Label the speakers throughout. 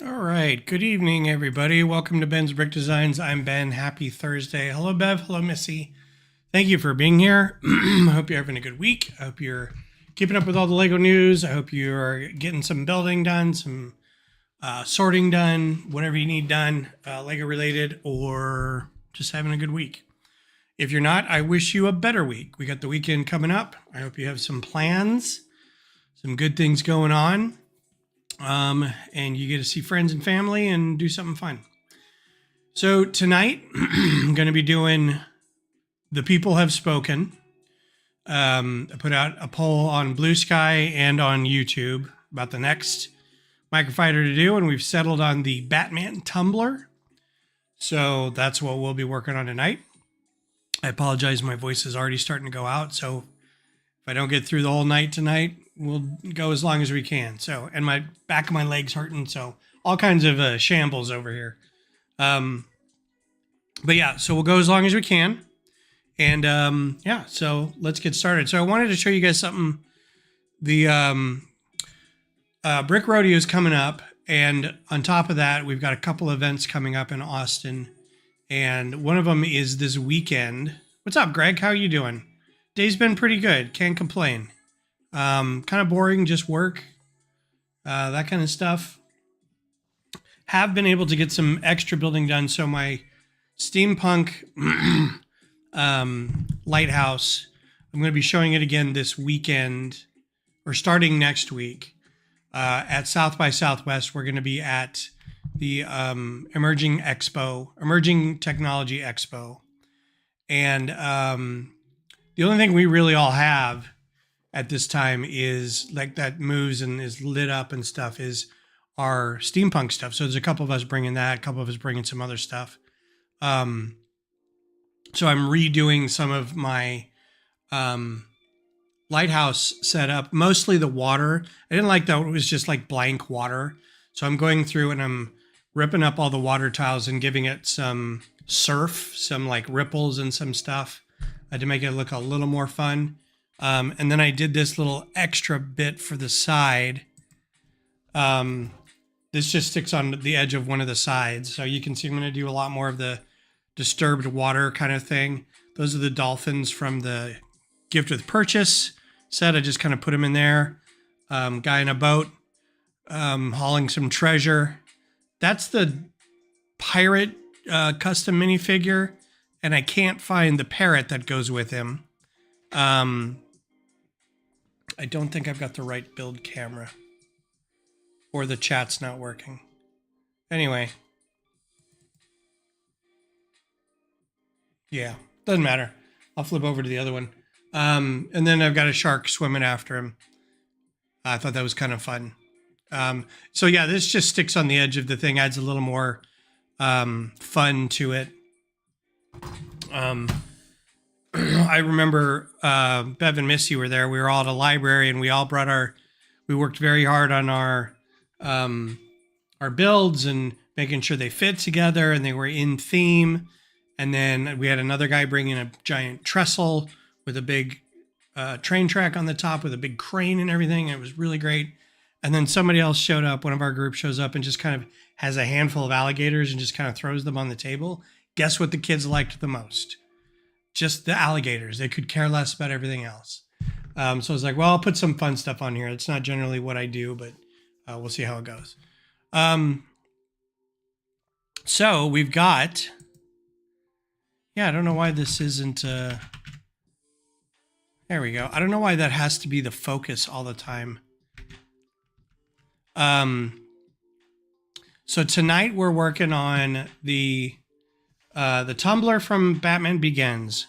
Speaker 1: All right. Good evening, everybody. Welcome to Ben's Brick Designs. I'm Ben. Happy Thursday. Hello, Bev. Hello, Missy. Thank you for being here. I hope you're having a good week. I hope you're keeping up with all the Lego news. I hope you're getting some building done, some sorting done, whatever you need done, Lego related, or just having a good week. If you're not, I wish you a better week. We got the weekend coming up. I hope you have some plans, some good things going on. And you get to see friends and family and do something fun. So tonight, I'm going to be doing The People Have Spoken. I put out a poll on Blue Sky and on YouTube about the next MOCrofighter to do, and we've settled on the Batman Tumbler. So that's what we'll be working on tonight. I apologize, my voice is already starting to go out, so if I don't get through the whole night tonight, we'll go as long as we can. So, and my back of my legs hurting, so all kinds of shambles over here. But yeah, so we'll go as long as we can. And yeah, so let's get started. So I wanted to show you guys something. The Brick Rodeo is coming up, and on top of that, we've got a couple events coming up in Austin, and one of them is this weekend. What's up, Greg? How are you doing? Day's been pretty good. Can't complain. Kind of boring, just work, that kind of stuff. Have been able to get some extra building done. So my steampunk lighthouse, I'm going to be showing it again this weekend, or starting next week, at South by Southwest. We're going to be at the Emerging Technology Expo. And the only thing we really all have at this time is like that moves and is lit up and stuff is our steampunk stuff. So there's a couple of us bringing that, a couple of us bringing some other stuff. So I'm redoing some of my lighthouse setup, mostly the water. I didn't like that it was just like blank water. So I'm going through and I'm ripping up all the water tiles and giving it some surf, some like ripples and some stuff to make it look a little more fun. And then I did this little extra bit for the side. This just sticks on the edge of one of the sides. So you can see I'm going to do a lot more of the disturbed water kind of thing. Those are the dolphins from the gift with purchase set. I just kind of put them in there. Guy in a boat, hauling some treasure. That's the pirate custom minifigure. And I can't find the parrot that goes with him. I don't think I've got the right build camera, or the chat's not working. Anyway. Yeah, doesn't matter. I'll flip over to the other one. And then I've got a shark swimming after him. I thought that was kind of fun. So yeah, this just sticks on the edge of the thing, adds a little more fun to it. I remember Bev and Missy were there. We were all at a library, and we all brought we worked very hard on our builds and making sure they fit together and they were in theme. And then we had another guy bring in a giant trestle with a big train track on the top with a big crane and everything. And it was really great. And then somebody else showed up. One of our group shows up and just kind of has a handful of alligators and just kind of throws them on the table. Guess what the kids liked the most? Just the alligators. They could care less about everything else. So I was like, well, I'll put some fun stuff on here. It's not generally what I do, but we'll see how it goes. So we've got, yeah, I don't know why this isn't, there we go. I don't know why that has to be the focus all the time. So tonight we're working on the Tumbler from Batman Begins.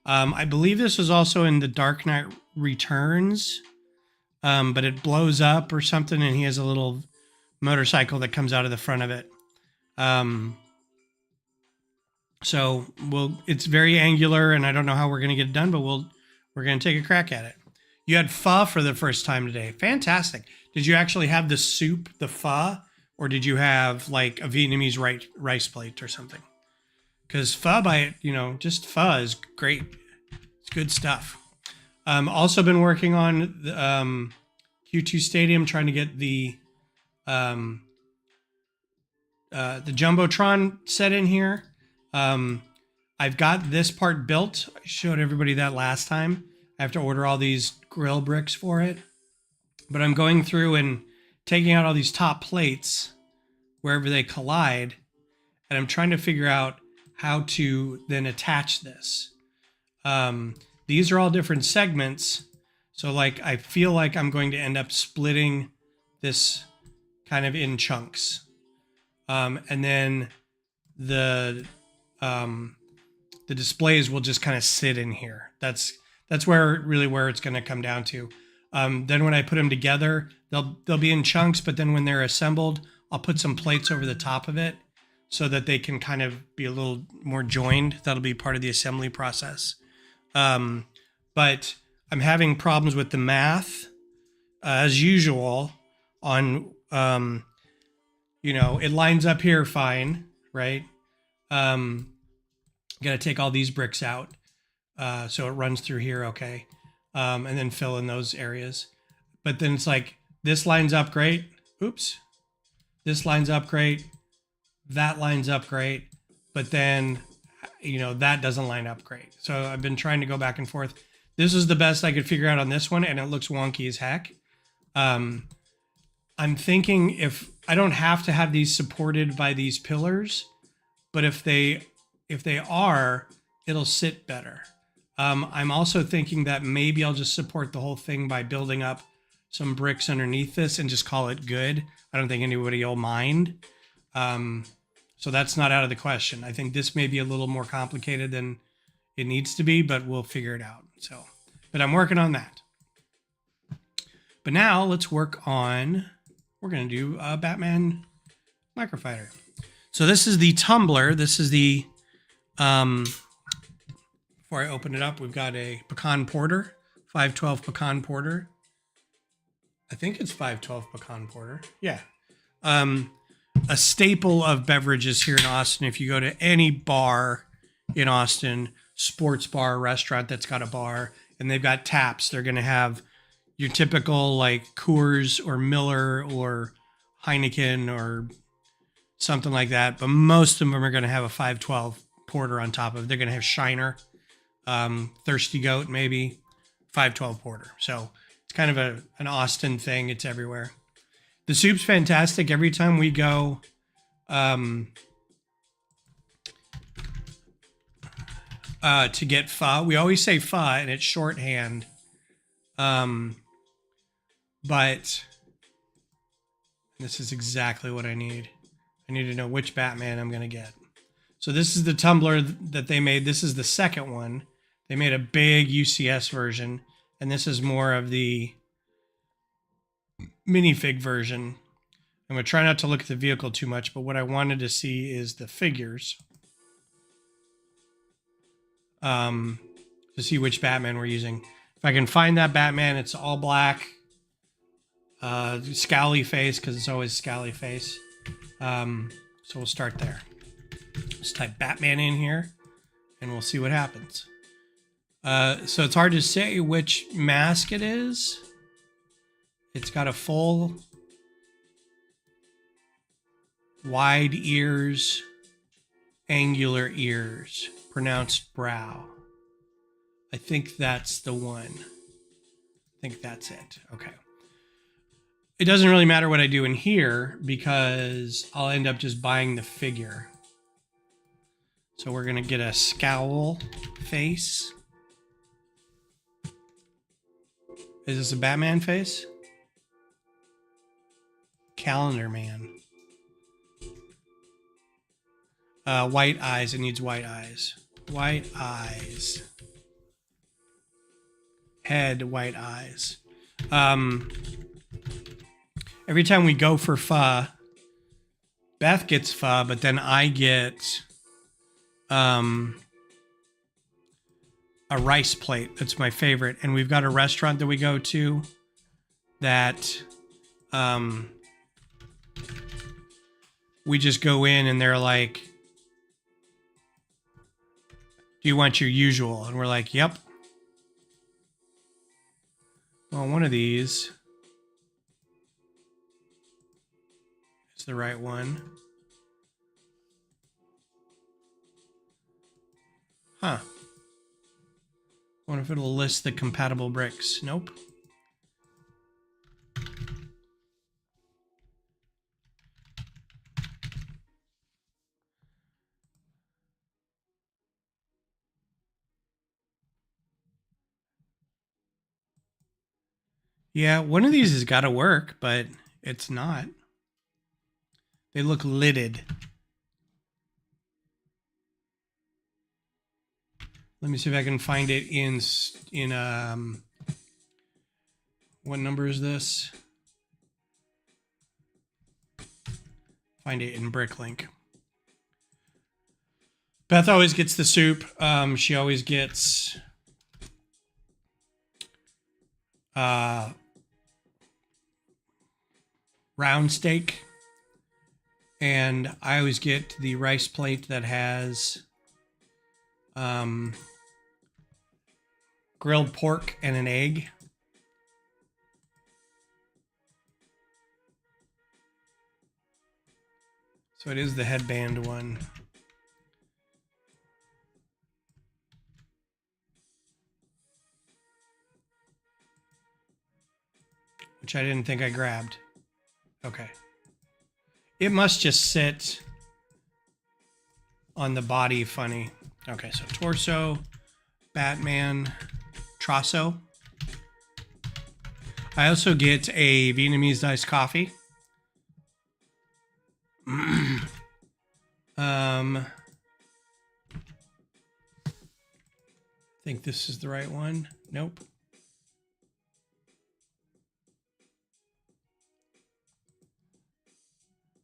Speaker 1: I believe this was also in The Dark Knight Returns, but it blows up or something, and he has a little motorcycle that comes out of the front of it. So it's very angular, and I don't know how we're going to get it done, but we're going to take a crack at it. You had pho for the first time today. Fantastic. Did you actually have the soup, the pho, or did you have like a Vietnamese rice plate or something? Because pho just pho is great. It's good stuff. Also been working on the Q2 Stadium, trying to get the the Jumbotron set in here. I've got this part built. I showed everybody that last time. I have to order all these grill bricks for it. But I'm going through and taking out all these top plates wherever they collide. And I'm trying to figure out how to then attach this. These are all different segments. So like, I feel like I'm going to end up splitting this kind of in chunks. And then the displays will just kind of sit in here. That's where it's going to come down to. Then when I put them together, they'll be in chunks, but then when they're assembled, I'll put some plates over the top of it so that they can kind of be a little more joined. That'll be part of the assembly process. But I'm having problems with the math, as usual, on, it lines up here fine, right? Got to take all these bricks out. So it runs through here, okay. And then fill in those areas. But then it's like, this lines up great. Oops. This lines up great. That lines up great. But then, that doesn't line up great. So I've been trying to go back and forth. This is the best I could figure out on this one, and it looks wonky as heck. I'm thinking if I don't have to have these supported by these pillars, but if they are, it'll sit better. I'm also thinking that maybe I'll just support the whole thing by building up some bricks underneath this and just call it good. I don't think anybody will mind. So that's not out of the question. I think this may be a little more complicated than it needs to be, but we'll figure it out. But I'm working on that. But now let's work on, we're going to do a Batman MOCrofighter. So this is the Tumbler. This is the, before I open it up, we've got a pecan porter, 512 pecan porter. I think it's 512 pecan porter. Yeah. A staple of beverages here in Austin. If you go to any bar in Austin, sports bar, restaurant that's got a bar, and they've got taps, they're going to have your typical like Coors or Miller or Heineken or something like that. But most of them are going to have a 512 porter on top of it. They're going to have Shiner, Thirsty Goat, maybe 512 porter. So it's kind of an Austin thing. It's everywhere. The soup's fantastic. Every time we go, to get pho, we always say pho, and it's shorthand. But this is exactly what I need. I need to know which Batman I'm going to get. So this is the Tumbler that they made. This is the second one. They made a big UCS version, and this is more of the minifig version. I'm going to try not to look at the vehicle too much, but what I wanted to see is the figures. To see which Batman we're using. If I can find that Batman, it's all black. Scowly face, because it's always scowly face. So we'll start there. Just type Batman in here, and we'll see what happens. So it's hard to say which mask it is. It's got a full wide ears, angular ears, pronounced brow. I think that's the one. I think that's it. Okay. It doesn't really matter what I do in here because I'll end up just buying the figure. So we're going to get a scowl face. Is this a Batman face? Calendar Man. White eyes. It needs white eyes. White eyes. Head, white eyes. Every time we go for pho, Beth gets pho, but then I get a rice plate. That's my favorite. And we've got a restaurant that we go to that we just go in and they're like, do you want your usual? And we're like, yep. Well, one of these is the right one. Huh. Wonder if it'll list the compatible bricks. Nope. Yeah, one of these has got to work, but it's not. They look lidded. Let me see if I can find it in what number is this? Find it in Bricklink. Beth always gets the soup. She always gets round steak, and I always get the rice plate that has grilled pork and an egg. So it is the headband one. Which I didn't think I grabbed. Okay. It must just sit on the body funny. Okay, so torso, Batman, Trosso. I also get a Vietnamese iced coffee. I think this is the right one. Nope.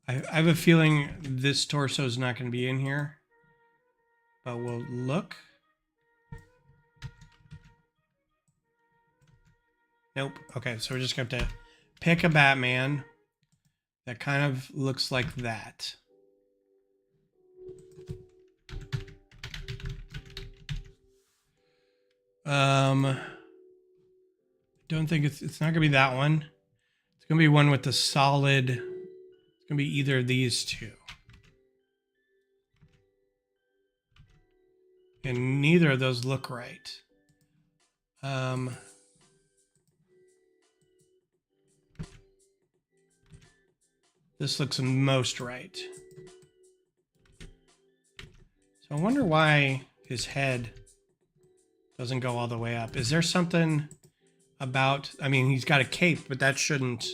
Speaker 1: I have a feeling this torso is not going to be in here, but we'll look. Nope. Okay, so we're just going to have to pick a Batman that kind of looks like that. Don't think it's not going to be that one. It's going to be one with the solid. It's going to be either of these two. And neither of those look right. This looks most right. So I wonder why his head doesn't go all the way up. Is there something about, I mean, he's got a cape, but that shouldn't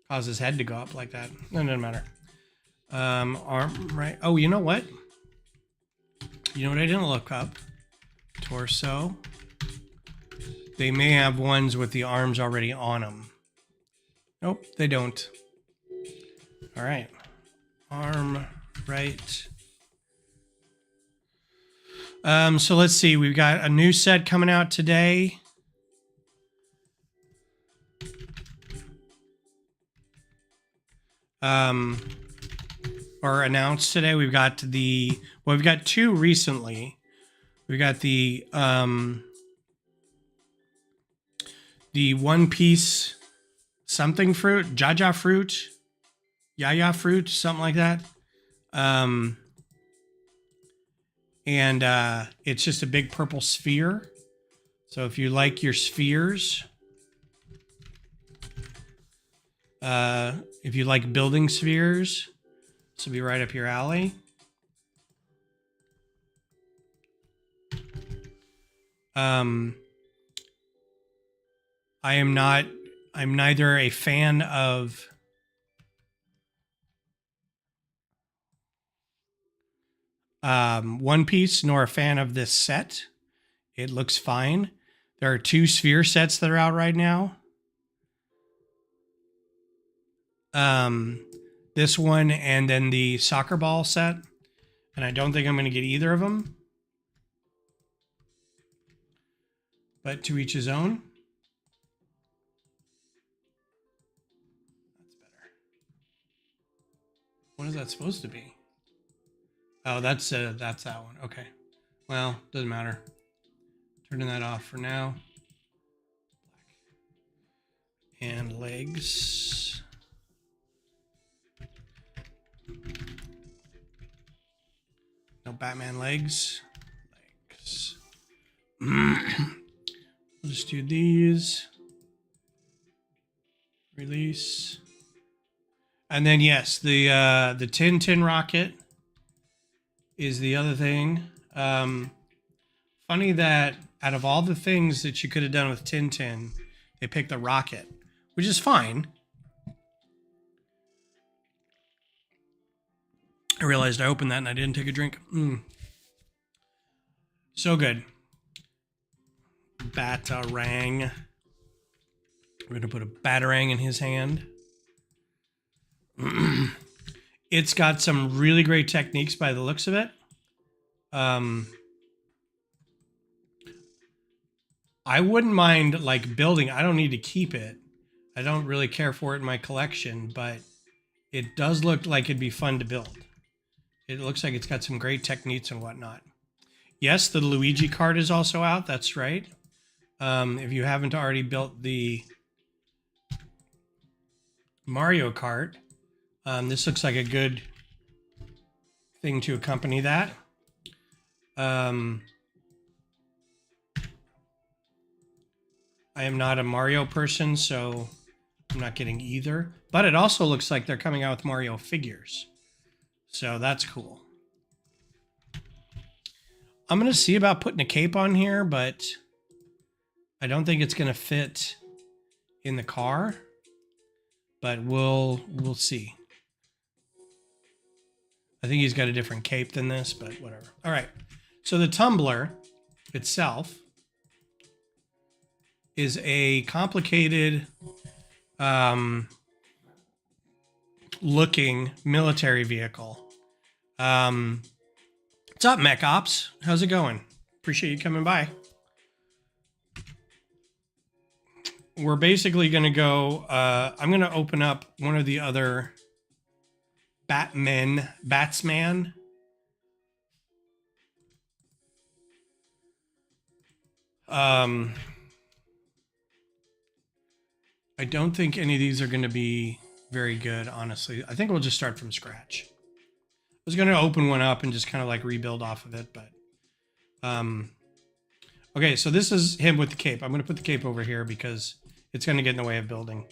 Speaker 1: cause his head to go up like that. No, it doesn't matter. Arm, right? Oh, you know what? You know what I didn't look up? Torso. They may have ones with the arms already on them. Nope, they don't. All right. Arm, right. So let's see. We've got a new set coming out today. Or announced today. We've got we've got two recently. We've got the One Piece something fruit, Jaja fruit, Yaya fruit, something like that. And it's just a big purple sphere. So if you like your spheres, if you like building spheres, this will be right up your alley. I'm neither a fan of One Piece nor a fan of this set. It looks fine. There are two sphere sets that are out right now. This one and then the soccer ball set. And I don't think I'm going to get either of them. But to each his own. That's better. What is that supposed to be? Oh, that's that one. Okay. Well, doesn't matter. Turning that off for now. And legs. No Batman legs. We'll just do these. Release. And then yes, the Tin rocket is the other thing. Funny that out of all the things that you could have done with Tin, they picked the rocket, which is fine. I realized I opened that and I didn't take a drink. So good. Batarang. We're going to put a batarang in his hand. It's got some really great techniques by the looks of it. I wouldn't mind like building. I don't need to keep it. I don't really care for it in my collection, but it does look like it'd be fun to build. It looks like it's got some great techniques and whatnot. Yes, the Luigi card is also out. That's right. If you haven't already built the Mario Kart, this looks like a good thing to accompany that. I am not a Mario person, so I'm not getting either. But it also looks like they're coming out with Mario figures. So that's cool. I'm going to see about putting a cape on here, but I don't think it's going to fit in the car. But we'll see. I think he's got a different cape than this, but whatever. All right. So the Tumbler itself is a complicated looking military vehicle. What's up, Mech Ops? How's it going? Appreciate you coming by. We're basically going to go, I'm going to open up one of the other Batsman. I don't think any of these are going to be very good, honestly. I think we'll just start from scratch. I was going to open one up and just kind of like rebuild off of it, but okay, so this is him with the cape. I'm going to put the cape over here because it's going to get in the way of building.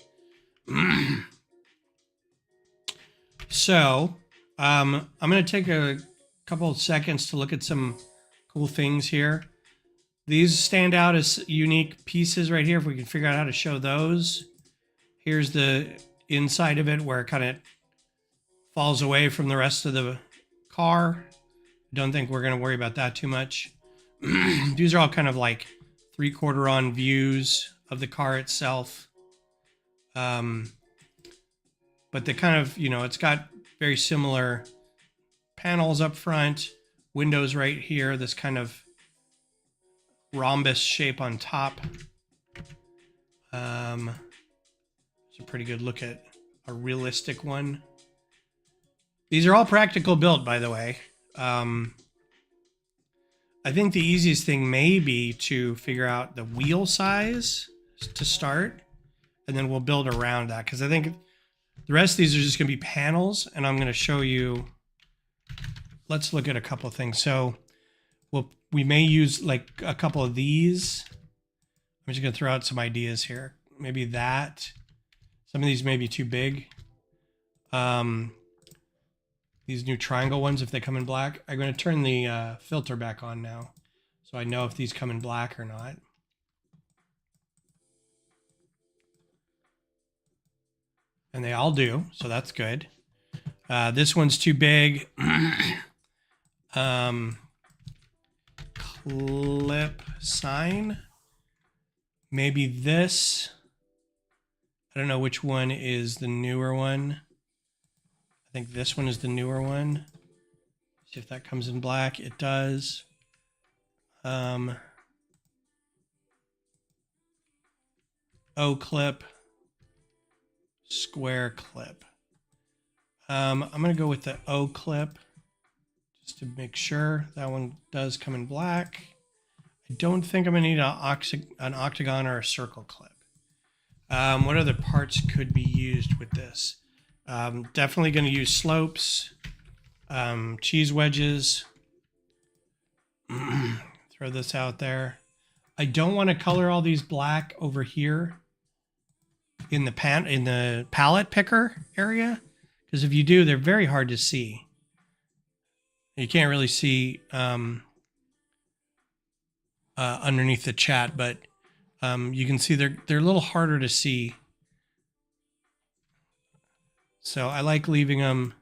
Speaker 1: So I'm going to take a couple of seconds to look at some cool things here. These stand out as unique pieces right here. If we can figure out how to show those. Here's the inside of it where it kind of falls away from the rest of the car. Don't think we're going to worry about that too much. These are all kind of like 3/4 on views of the car itself. But they kind of, you know, it's got very similar panels up front, windows right here, this kind of rhombus shape on top. It's a pretty good look at a realistic one. These are all practical built, by the way. I think the easiest thing may be to figure out the wheel size to start, and then we'll build around that, because I think the rest of these are just going to be panels, and I'm going to show you. Let's look at a couple of things. So we may use like a couple of these. I'm just going to throw out some ideas here. Maybe that. Some of these may be too big. These new triangle ones, if they come in black. I'm going to turn the filter back on now, so I know if these come in black or not. And they all do, so that's good. This one's too big. Clip sign. Maybe this. I don't know which one is the newer one. I think this one is the newer one. See if that comes in black. It does. O clip. Square clip. I'm going to go with the O clip just to make sure that one does come in black. I don't think I'm going to need an octagon or a circle clip. What other parts could be used with this? Definitely going to use slopes, cheese wedges. Throw this out there. I don't want to color all these black over here in the palette picker area, because if you do, they're very hard to see. You can't really see underneath the chat, but you can see they're a little harder to see. So I like leaving them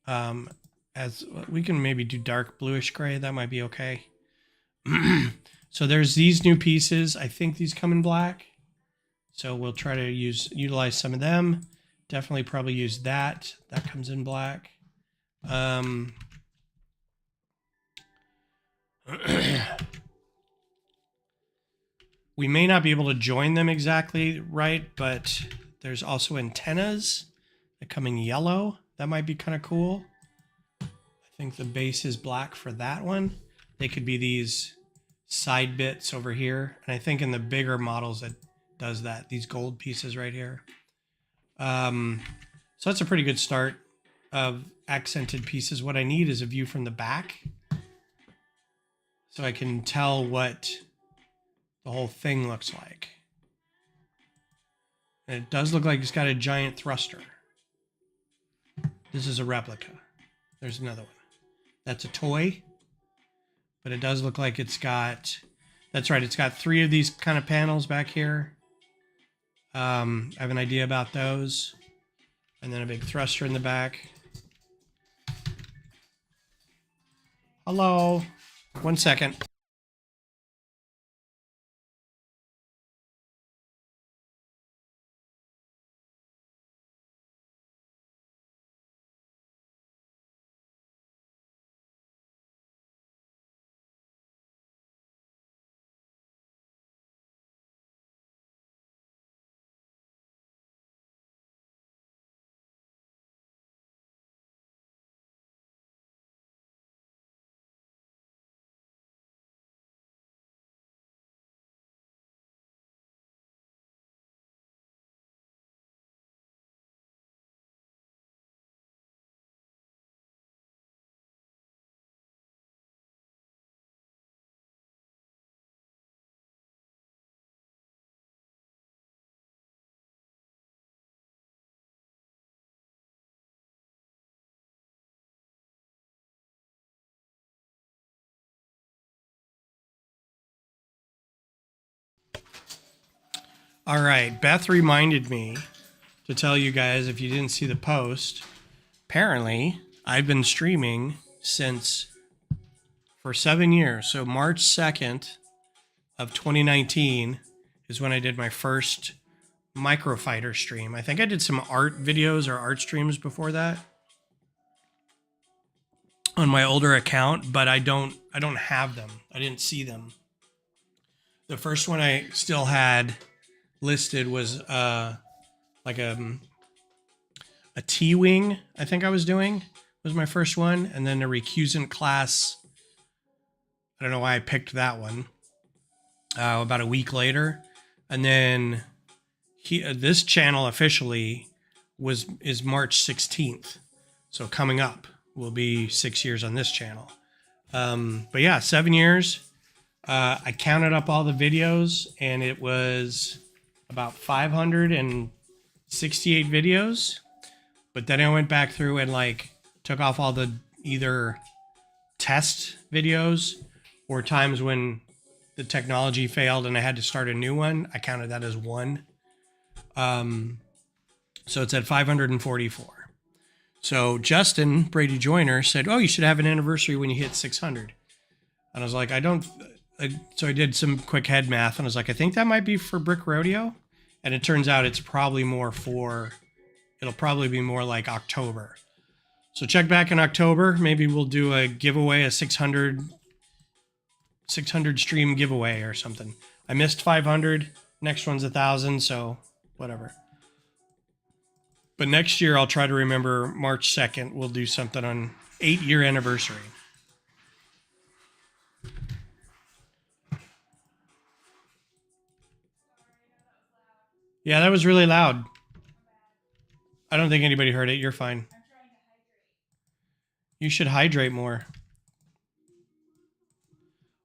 Speaker 1: as we can maybe do dark bluish gray. That might be okay. So there's these new pieces. I think these come in black. So we'll try to utilize some of them. Definitely probably use that. That comes in black. We may not be able to join them exactly right, but there's also antennas that come in yellow. That might be kind of cool. I think the base is black for that one. They could be these side bits over here. And I think in the bigger models that does that, these gold pieces right here. So that's a pretty good start of accented pieces. What I need is a view from the back so I can tell what the whole thing looks like. And it does look like it's got a giant thruster. This is a replica. There's another one. That's a toy, but it does look like it's got, that's right, it's got 3 of these kind of panels back here. I have an idea about those. And then a big thruster in the back. Hello. 1 second. All right, Beth reminded me to tell you guys, if you didn't see the post, apparently I've been streaming for 7 years. So March 2nd of 2019 is when I did my first MOCrofighter stream. I think I did some art videos or art streams before that on my older account, but I don't have them. I didn't see them. The first one I still had listed was like a T-wing, I think I was doing, was my first one. And then a recusant class. I don't know why I picked that one. About a week later. And then this channel officially is March 16th. So coming up will be 6 years on this channel. But yeah, 7 years. I counted up all the videos and it was about 568 videos. But then I went back through and like took off all the either test videos or times when the technology failed and I had to start a new one. I counted that as one. So it's at 544. So Justin Brady Joyner said, "Oh, you should have an anniversary when you hit 600." And I was like, so I did some quick head math and I was like, I think that might be for Brick Rodeo. And it turns out it'll probably be more like October. So check back in October. Maybe we'll do a giveaway, a 600 stream giveaway or something. I missed 500. Next one's 1,000. So whatever. But next year I'll try to remember March 2nd. We'll do something on 8-year anniversary. Yeah, that was really loud. I don't think anybody heard it. You're fine. You should hydrate more.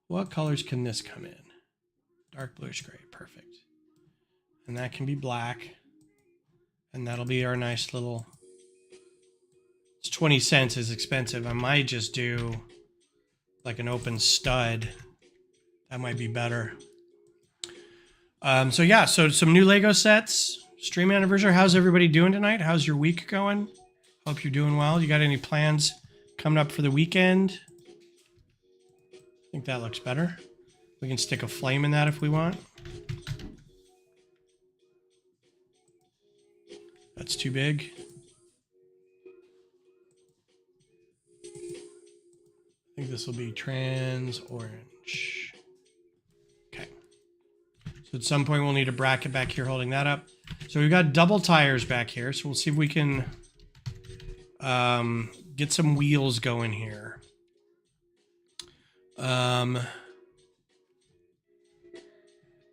Speaker 1: What colors can this come in? Dark bluish gray. Perfect. And that can be black. And that'll be our nice little... It's 20 cents is expensive. I might just do like an open stud. That might be better. So yeah, so some new Lego sets. Stream anniversary. How's everybody doing tonight? How's your week going? Hope you're doing well. You got any plans coming up for the weekend? I think that looks better. We can stick a flame in that if we want. That's too big. I think this will be trans orange. Okay. So at some point we'll need a bracket back here holding that up. So we've got double tires back here. So we'll see if we can get some wheels going here.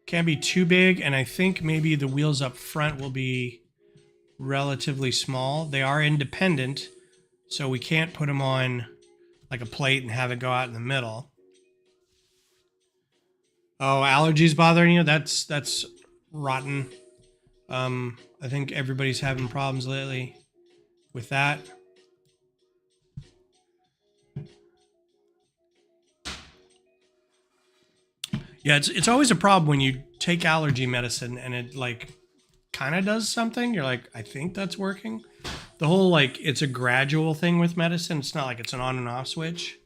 Speaker 1: Can't be too big, and I think maybe the wheels up front will be relatively small. They are independent, so we can't put them on like a plate and have it go out in the middle. Oh, allergies bothering you? That's rotten. I think everybody's having problems lately with that. Yeah, it's always a problem when you take allergy medicine and it like kind of does something. You're like, I think that's working. The whole like it's a gradual thing with medicine. It's not like it's an on and off switch.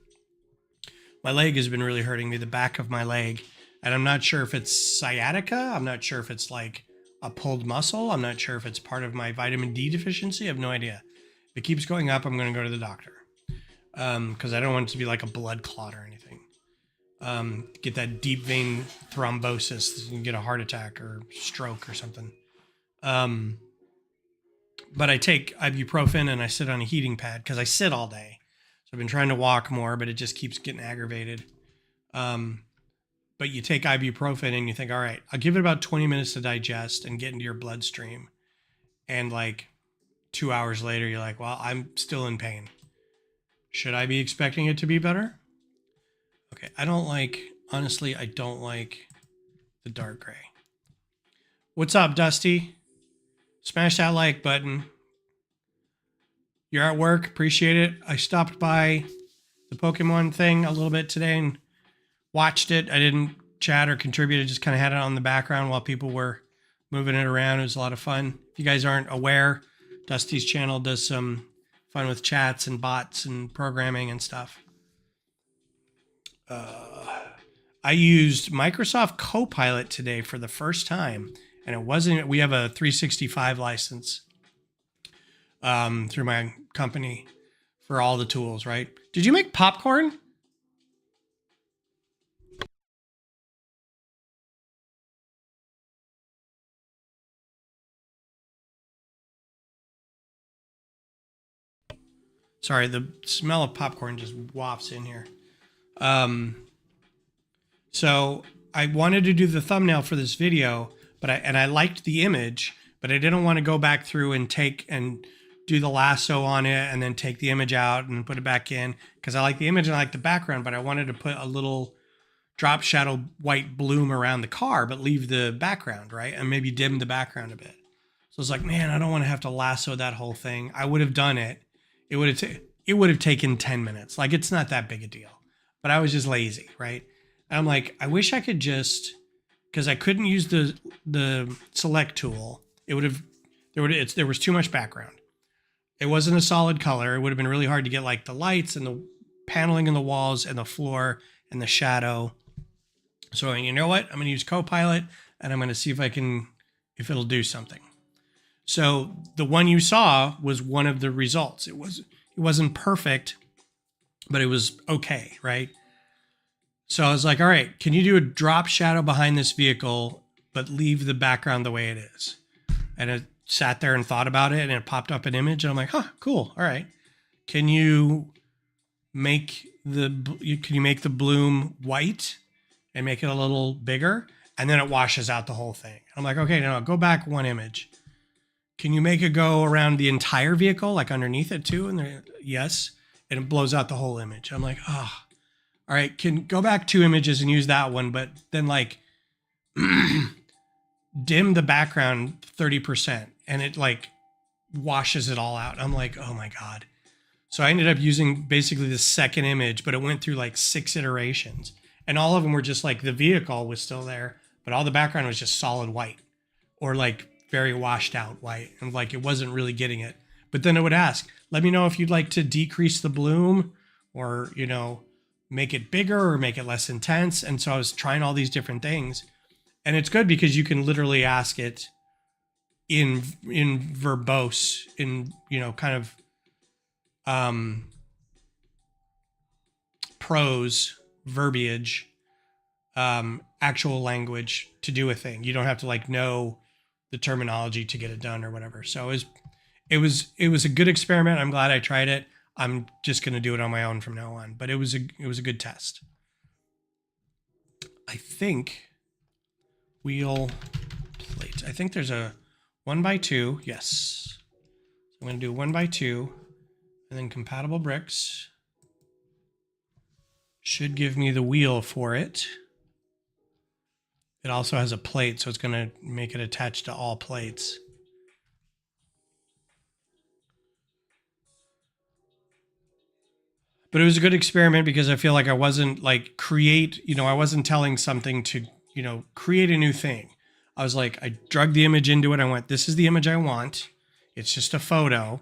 Speaker 1: My leg has been really hurting me, the back of my leg. And I'm not sure if it's sciatica. I'm not sure if it's like a pulled muscle. I'm not sure if it's part of my vitamin D deficiency. I have no idea. If it keeps going up, I'm going to go to the doctor. Because I don't want it to be like a blood clot or anything. Get that deep vein thrombosis. You can get a heart attack or stroke or something. But I take ibuprofen and I sit on a heating pad because I sit all day. So I've been trying to walk more, but it just keeps getting aggravated. But you take ibuprofen and you think, all right, I'll give it about 20 minutes to digest and get into your bloodstream. And like 2 hours later, you're like, well, I'm still in pain. Should I be expecting it to be better? Okay, honestly, I don't like the dark gray. What's up, Dusty? Smash that like button. You're at work, appreciate it. I stopped by the Pokemon thing a little bit today and watched it. I didn't chat or contribute. I just kind of had it on the background while people were moving it around. It was a lot of fun. If you guys aren't aware, Dusty's channel does some fun with chats and bots and programming and stuff. I used Microsoft Copilot today for the first time, and it wasn't. We have a 365 license through my company for all the tools, right? Did you make popcorn? Sorry, the smell of popcorn just wafts in here. So I wanted to do the thumbnail for this video, but I liked the image, but I didn't want to go back through and take and do the lasso on it and then take the image out and put it back in because I like the image and I like the background, but I wanted to put a little drop shadow white bloom around the car, but leave the background, right? And maybe dim the background a bit. So it's like, man, I don't want to have to lasso that whole thing. I would have done it. It would have taken 10 minutes. Like, it's not that big a deal, but I was just lazy, right? And I'm like, I wish I could just, because I couldn't use the select tool. There was too much background. It wasn't a solid color. It would have been really hard to get like the lights and the paneling in the walls and the floor and the shadow. So you know what? I'm going to use Copilot and I'm going to see if it'll do something. So the one you saw was one of the results. It wasn't perfect, but it was okay, right? So I was like, all right, can you do a drop shadow behind this vehicle, but leave the background the way it is? And it sat there and thought about it and it popped up an image and I'm like, huh, cool. All right. Can you make the bloom white and make it a little bigger? And then it washes out the whole thing. I'm like, okay, no, go back one image. can you make it go around the entire vehicle, like underneath it too? And they're, yes. And it blows out the whole image. I'm like, oh, all right, can go back 2 images and use that one, but then like dim the background 30% and it like washes it all out. I'm like, oh my God. So I ended up using basically the second image, but it went through like 6 iterations. And all of them were just like the vehicle was still there, but all the background was just solid white or like very washed out white. And like it wasn't really getting it. But then it would ask, let me know if you'd like to decrease the bloom or, you know, make it bigger or make it less intense. And so I was trying all these different things. And it's good because you can literally ask it in verbose, in, you know, kind of prose, verbiage, actual language to do a thing. You don't have to like know the terminology to get it done or whatever. So it was a good experiment. I'm glad I tried it. I'm just going to do it on my own from now on, but it was a good test. I think wheel plate. I think there's a 1x2. Yes. I'm going to do 1x2 and then compatible bricks should give me the wheel for it. It also has a plate, so it's going to make it attached to all plates. But it was a good experiment because I feel like I wasn't like I wasn't telling something to, you know, create a new thing. I was like, I drug the image into it. I went, this is the image I want. It's just a photo.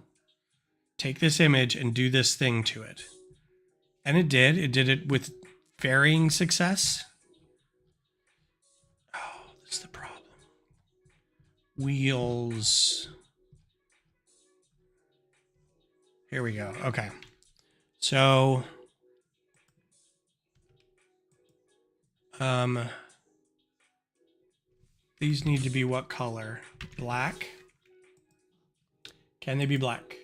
Speaker 1: Take this image and do this thing to it. And it did. It did it with varying success. Oh, that's the problem. Wheels. Here we go. Okay. So, these need to be what color? Black? Can they be black?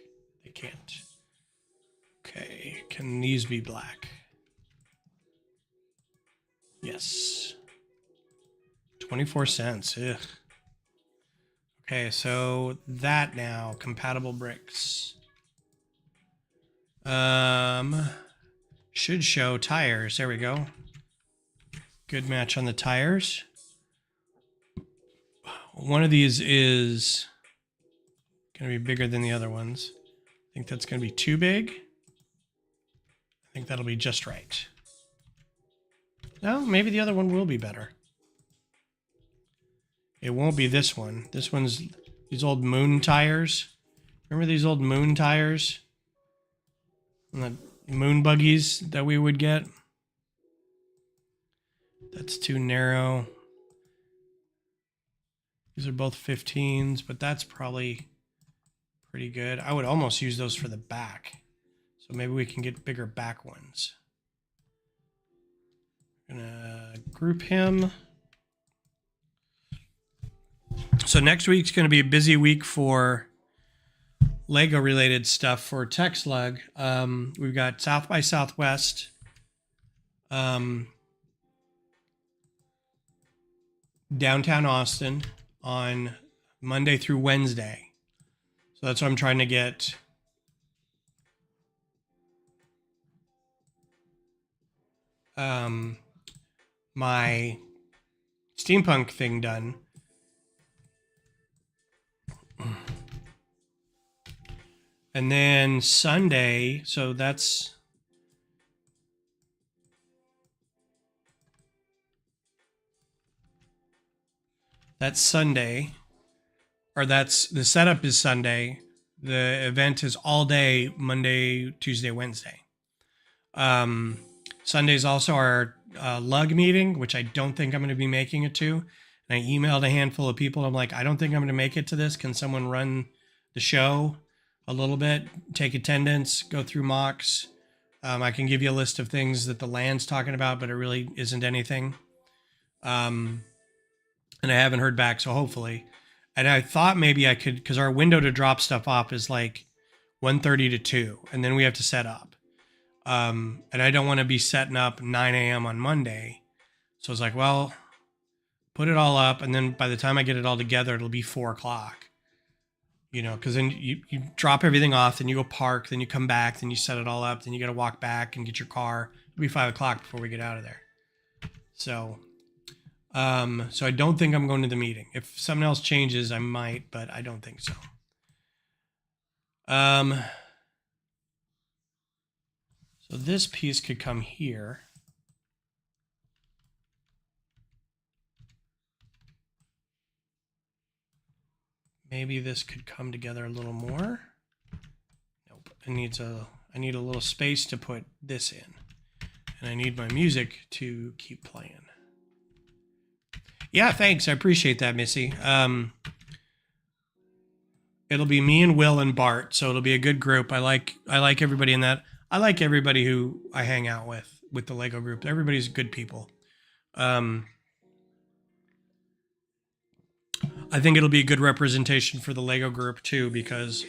Speaker 1: They can't. Okay, can these be black? Yes. 24 cents, ugh. Okay, so that now, compatible bricks. Should show tires. There we go. Good match on the tires. One of these is going to be bigger than the other ones. I think that's going to be too big. I think that'll be just right. No, maybe the other one will be better. It won't be this one. This one's these old moon tires. Remember these old moon tires? And the moon buggies that we would get? That's too narrow. These are both 15s, but that's probably pretty good. I would almost use those for the back. So maybe we can get bigger back ones. I'm gonna group him. So next week's gonna be a busy week for Lego related stuff for Tech Slug. We've got South by Southwest. Downtown Austin on Monday through Wednesday. So that's what I'm trying to get. My steampunk thing done. And then Sunday, so that's Sunday, or that's the setup is Sunday. The event is all day, Monday, Tuesday, Wednesday. Sunday's also our lug meeting, which I don't think I'm going to be making it to. And I emailed a handful of people. I'm like, I don't think I'm going to make it to this. Can someone run the show a little bit, take attendance, go through mocks? I can give you a list of things that the land's talking about, but it really isn't anything. And I haven't heard back, so hopefully. And I thought maybe I could, because our window to drop stuff off is like 1:30 to 2, and then we have to set up. And I don't want to be setting up 9 a.m. on Monday. So I was like, well, put it all up, and then by the time I get it all together, it'll be 4 o'clock. You know, because then you drop everything off, then you go park, then you come back, then you set it all up, then you got to walk back and get your car. It'll be 5 o'clock before we get out of there. So, so I don't think I'm going to the meeting. If something else changes, I might, but I don't think so. So this piece could come here. Maybe this could come together a little more. Nope. I need a little space to put this in. And I need my music to keep playing. Yeah, thanks. I appreciate that, Missy. It'll be me and Will and Bart, so it'll be a good group. I like everybody in that. I like everybody who I hang out with the Lego group. Everybody's good people. I think it'll be a good representation for the Lego group too,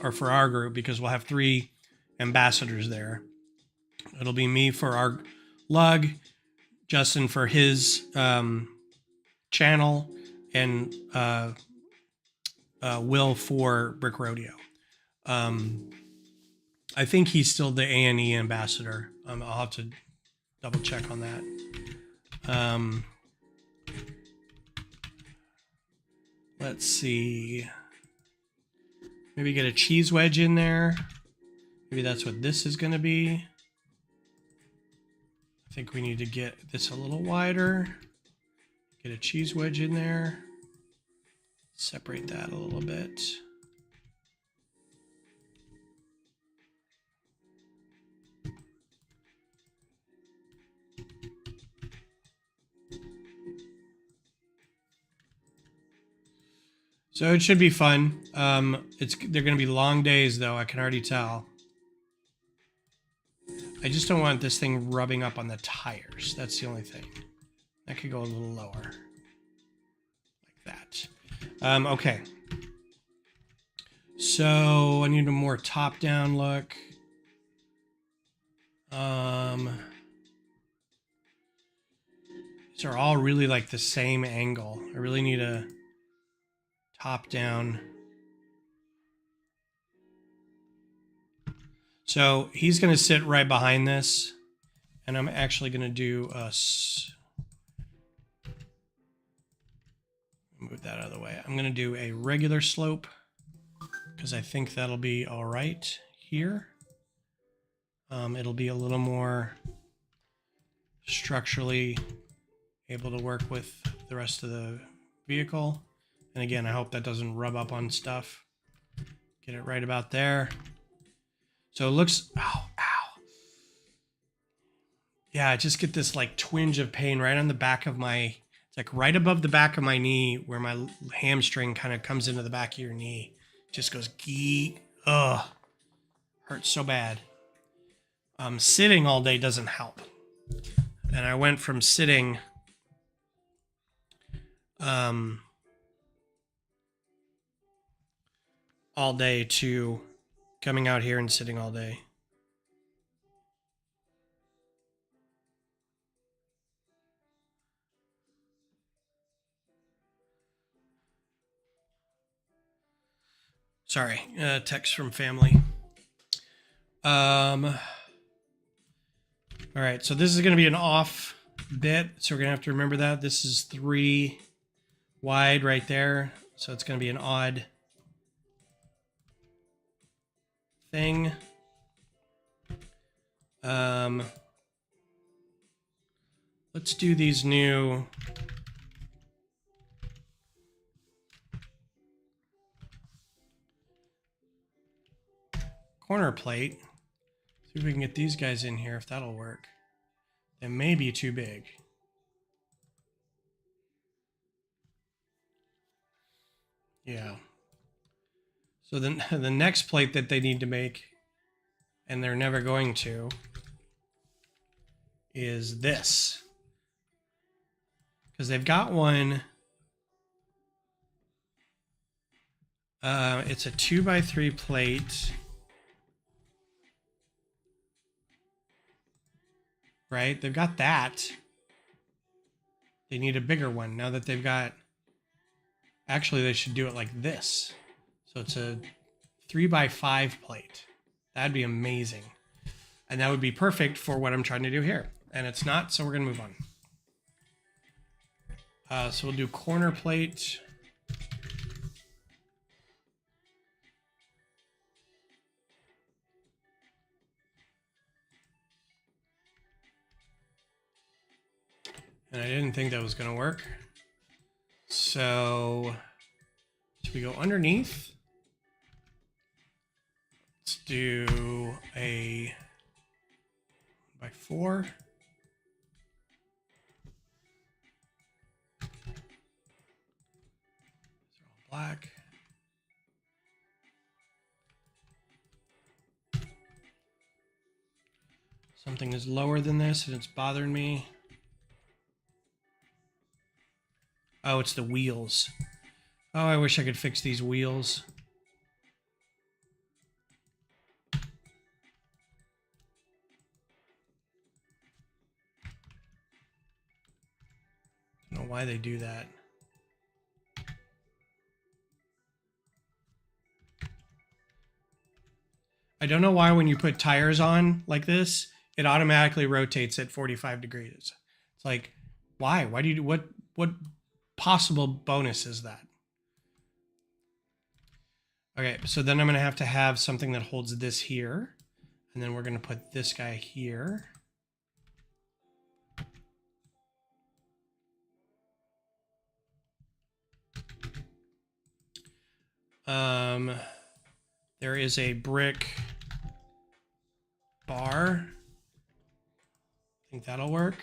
Speaker 1: or for our group, because we'll have 3 ambassadors there. It'll be me for our lug, Justin for his channel, and Will for Brick Rodeo. I think he's still the A&E ambassador. I'll have to double check on that. Let's see. Maybe get a cheese wedge in there. Maybe that's what this is going to be. I think we need to get this a little wider. Get a cheese wedge in there. Separate that a little bit. So it should be fun. They're going to be long days, though. I can already tell. I just don't want this thing rubbing up on the tires. That's the only thing. That could go a little lower, like that. Okay. So I need a more top-down look. These are all really like the same angle. I really need a top down. So he's going to sit right behind this, and I'm actually going to do move that out of the way. I'm going to do a regular slope because I think that'll be all right here. It'll be a little more structurally able to work with the rest of the vehicle. And again, I hope that doesn't rub up on stuff. Get it right about there. So it looks, ow. Yeah, I just get this like twinge of pain right on the back of my, it's like right above the back of my knee where my hamstring kind of comes into the back of your knee. Just goes gee, ugh. Hurts so bad. Sitting all day doesn't help. And I went from sitting all day to coming out here and sitting all day. Sorry, text from family. All right, so this is going to be an off bit, so we're going to have to remember that. This is 3 wide right there, so it's going to be an odd thing. Let's do these new corner plate. See if we can get these guys in here, if that'll work. They may be too big. Yeah. So then the next plate that they need to make, and they're never going to, is this. Because they've got one. It's a 2x3 plate. Right? They've got that. They need a bigger one now that they've got... Actually, they should do it like this. So it's a 3x5 plate. That'd be amazing. And that would be perfect for what I'm trying to do here. And it's not, so we're going to move on. So we'll do corner plate. And I didn't think that was going to work. So should we go underneath? Let's do a 1x4. Black. Something is lower than this and it's bothering me. Oh, it's the wheels. Oh, I wish I could fix these wheels. I don't know why they do that. I don't know why when you put tires on like this, it automatically rotates at 45 degrees. It's like, why? Why do you do what possible bonus is that? Okay, so then I'm going to have something that holds this here. And then we're going to put this guy here. There is a brick bar. I think that'll work.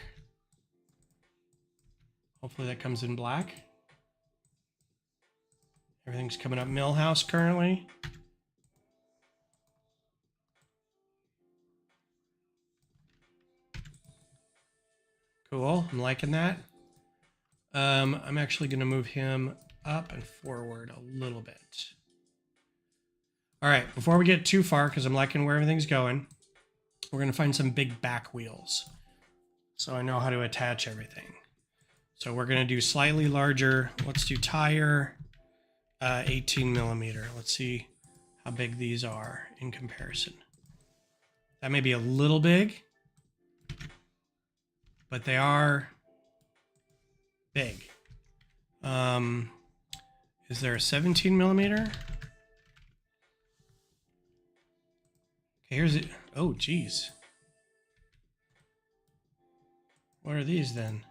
Speaker 1: Hopefully that comes in black. Everything's coming up Millhouse currently. Cool, I'm liking that. I'm actually going to move him up and forward a little bit. All right, before we get too far, because I'm liking where everything's going, we're going to find some big back wheels. So I know how to attach everything. So we're going to do slightly larger. Let's do tire 18 millimeter. Let's see how big these are in comparison. That may be a little big, but they are big. Is there a 17 millimeter? Okay, here's it. Oh, geez. What are these then?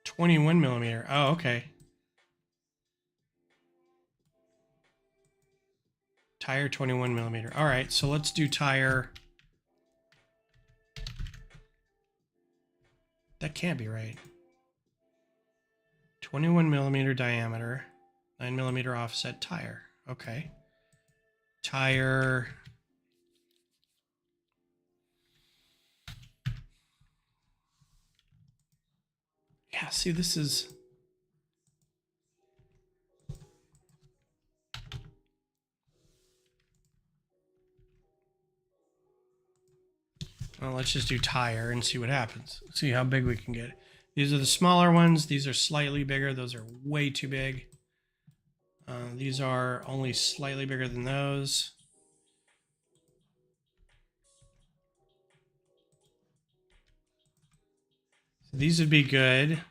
Speaker 1: 21 millimeter. Oh, okay. Tire 21 millimeter. All right, so let's do tire. That can't be right. 21 millimeter diameter, 9 millimeter offset tire. Okay. Tire. Yeah, see, this is. Well, let's just do tire and see what happens. See how big we can get. These are the smaller ones. These are slightly bigger. Those are way too big. These are only slightly bigger than those. So these would be good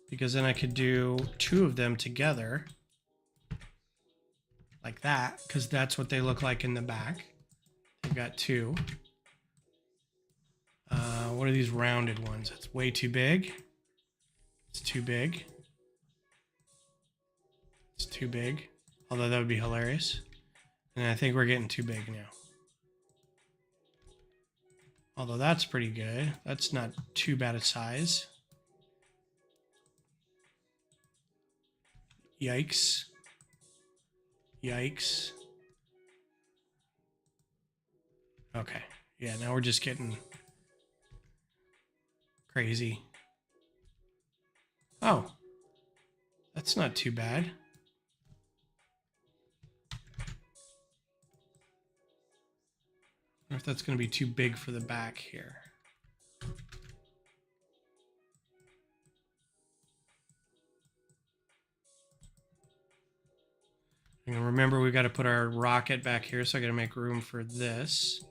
Speaker 1: because then I could do two of them together like that, because that's what they look like in the back. I've got two. What are these rounded ones? That's way too big. It's too big. It's too big. Although that would be hilarious. And I think we're getting too big now. Although that's pretty good. That's not too bad a size. Yikes. Yikes. Okay. Yeah, now we're just getting crazy. Oh. That's not too bad. I wonder if that's going to be too big for the back here. And remember, we've got to put our rocket back here, so I got to make room for this.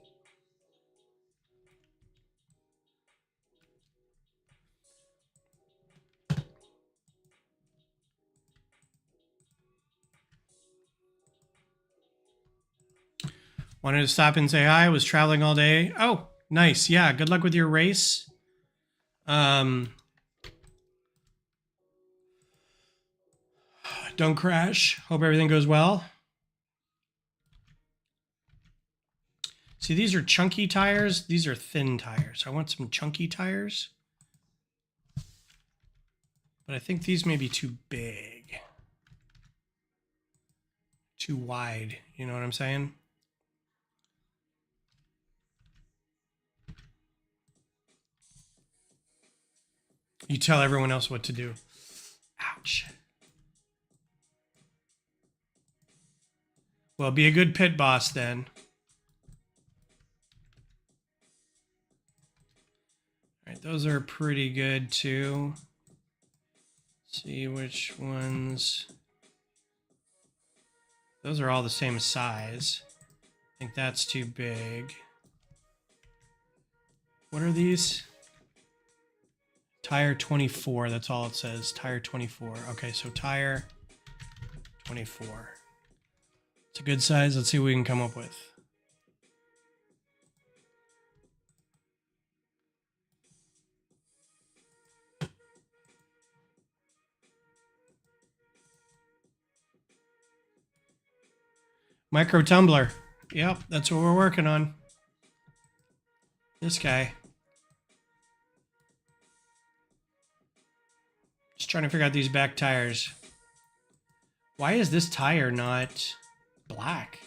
Speaker 1: Wanted to stop and say hi. I was traveling all day. Oh, nice. Yeah, good luck with your race. Don't crash. Hope everything goes well. See, these are chunky tires. These are thin tires. I want some chunky tires. But I think these may be too big. Too wide. You know what I'm saying? You tell everyone else what to do. Ouch. Well, be a good pit boss then. All right, those are pretty good too. Let's see which ones. Those are all the same size. I think that's too big. What are these? Tire 24, that's all it says. Tire 24. Okay, so tire 24. It's a good size. Let's see what we can come up with. Micro Tumbler. Yep, that's what we're working on. This guy. Just trying to figure out these back tires. Why is this tire not black?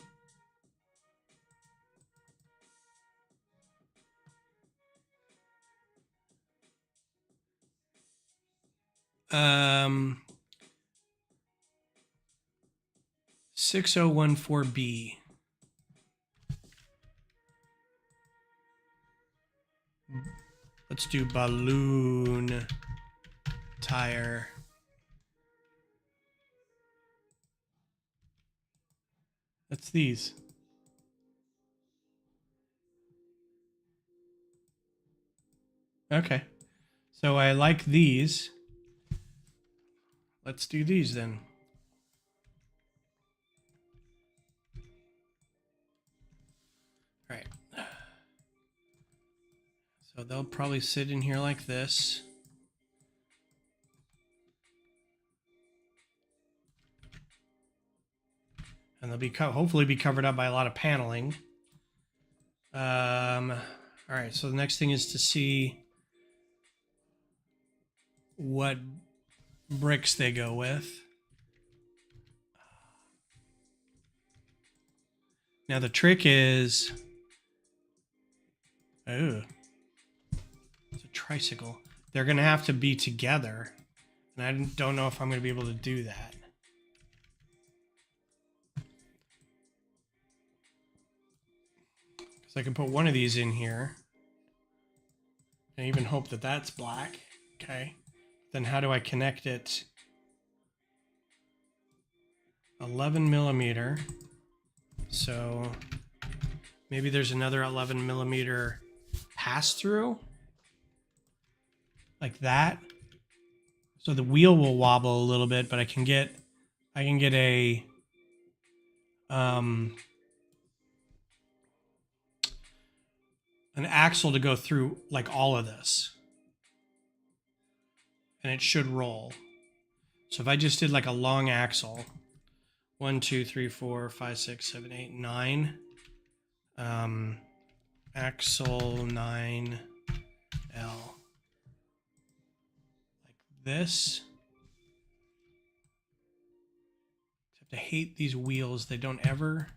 Speaker 1: Um, 6014B. Let's do balloon tire. That's these. Okay. So I like these. Let's do these then. All right. So they'll probably sit in here like this. And they'll be hopefully be covered up by a lot of paneling. All right, so the next thing is to see what bricks they go with. Now the trick is, oh, it's a tricycle. They're gonna have to be together, and I don't know if I'm gonna be able to do that. Because I can put one of these in here, and even hope that that's black. Okay, then how do I connect it? 11 millimeter. So maybe there's another 11 millimeter pass through like that. So the wheel will wobble a little bit, but I can get a an axle to go through like all of this. And it should roll. So if I just did like a long axle, 1, 2, 3, 4, 5, 6, 7, 8, 9. Axle 9L. Like this. I have to hate these wheels. They don't ever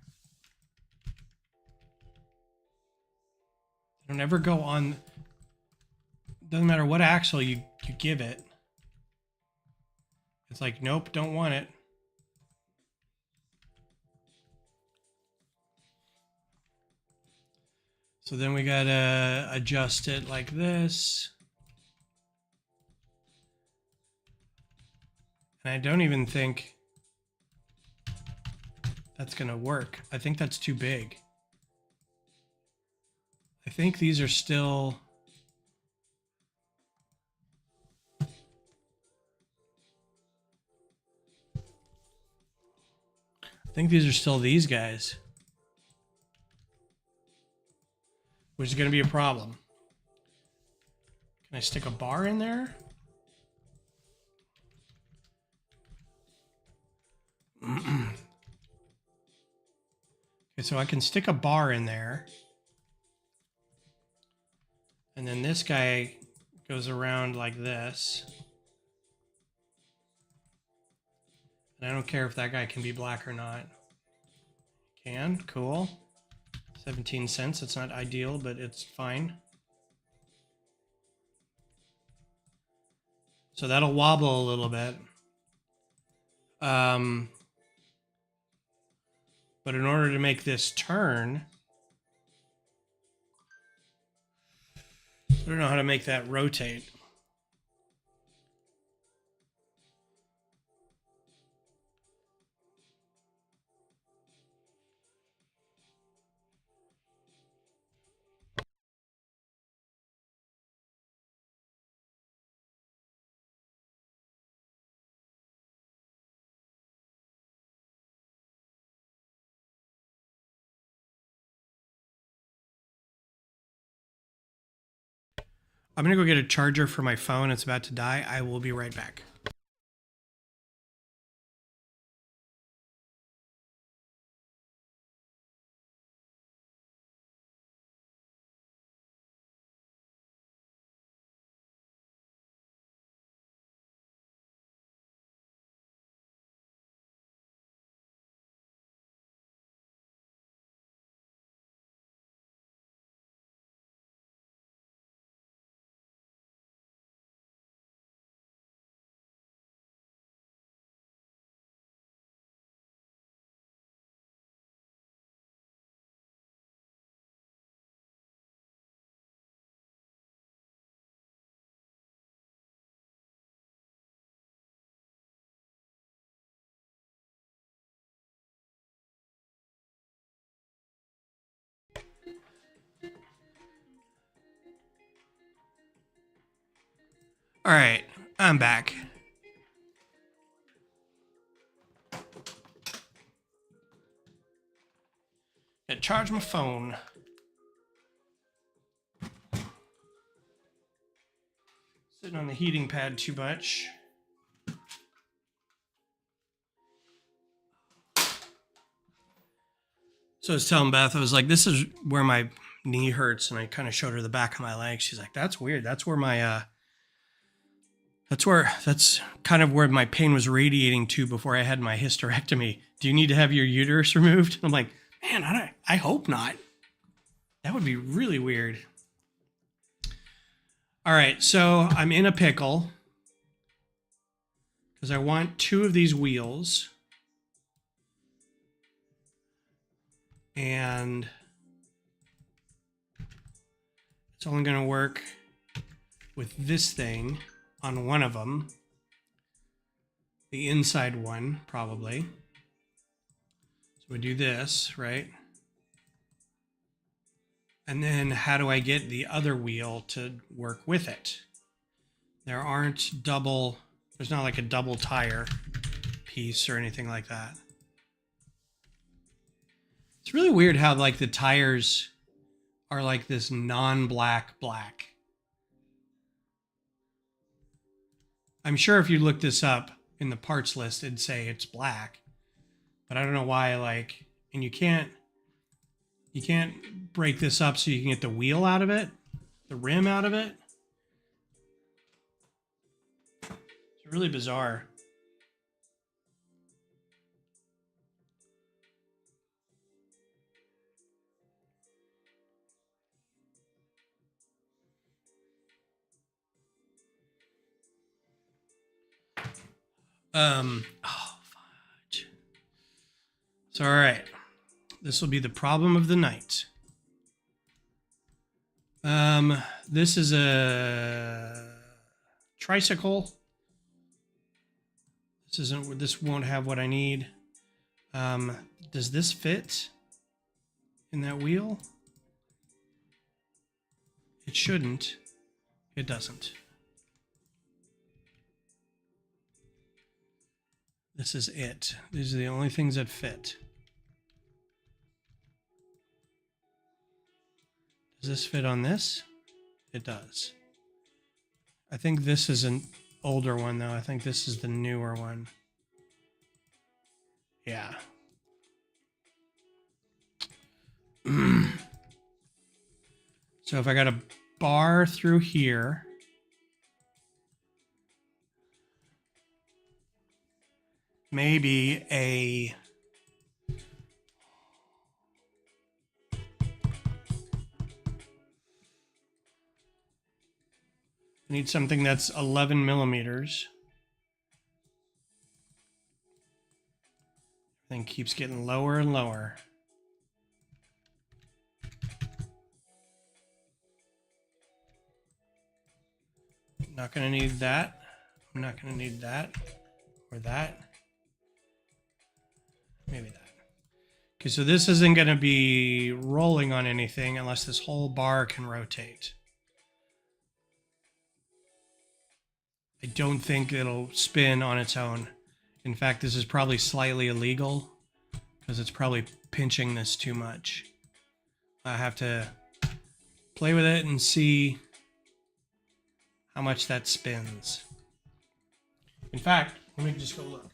Speaker 1: go on. Doesn't matter what axle you give it. It's like, nope, don't want it. So then we gotta adjust it like this. And I don't even think that's going to work. I think that's too big. I think these are still... I think these are still these guys, which is going to be a problem. Can I stick a bar in there? Okay, so I can stick a bar in there. And then this guy goes around like this. And I don't care if that guy can be black or not. Can, cool. 17 cents, it's not ideal, but it's fine. So that'll wobble a little bit. But in order to make this turn, I don't know how to make that rotate. I'm gonna go get a charger for my phone. It's about to die. I will be right back. All right, I'm back. Gotta charge my phone. Sitting on the heating pad too much. So I was telling Beth, I was like, this is where my knee hurts, and I kind of showed her the back of my leg. She's like, that's weird. That's where my that's kind of where my pain was radiating to before I had my hysterectomy. Do you need to have your uterus removed? I'm like, man, I hope not. That would be really weird. All right, so I'm in a pickle because I want 2 of these wheels. And it's only going to work with this thing on one of them. The inside one, probably. So we do this, right? And then how do I get the other wheel to work with it? There's not like a double tire piece or anything like that. It's really weird how like the tires are like this non-black black. I'm sure if you look this up in the parts list, it'd say it's black, but I don't know why, like, and you can't break this up so you can get the wheel out of it, the rim out of it. It's really bizarre. Oh, fudge. So, all right. This will be the problem of the night. This is a tricycle. This won't have what I need. Does this fit in that wheel? It shouldn't. It doesn't. This is it. These are the only things that fit. Does this fit on this? It does. I think this is an older one, though. I think this is the newer one. Yeah. So if I got a bar through here, maybe a I need something that's 11 millimeters. Thing keeps getting lower and lower. Not going to need that. I'm not going to need that or that. Maybe that. Okay, so this isn't going to be rolling on anything unless this whole bar can rotate. I don't think it'll spin on its own. In fact, this is probably slightly illegal because it's probably pinching this too much. I have to play with it and see how much that spins. In fact, let me just go look.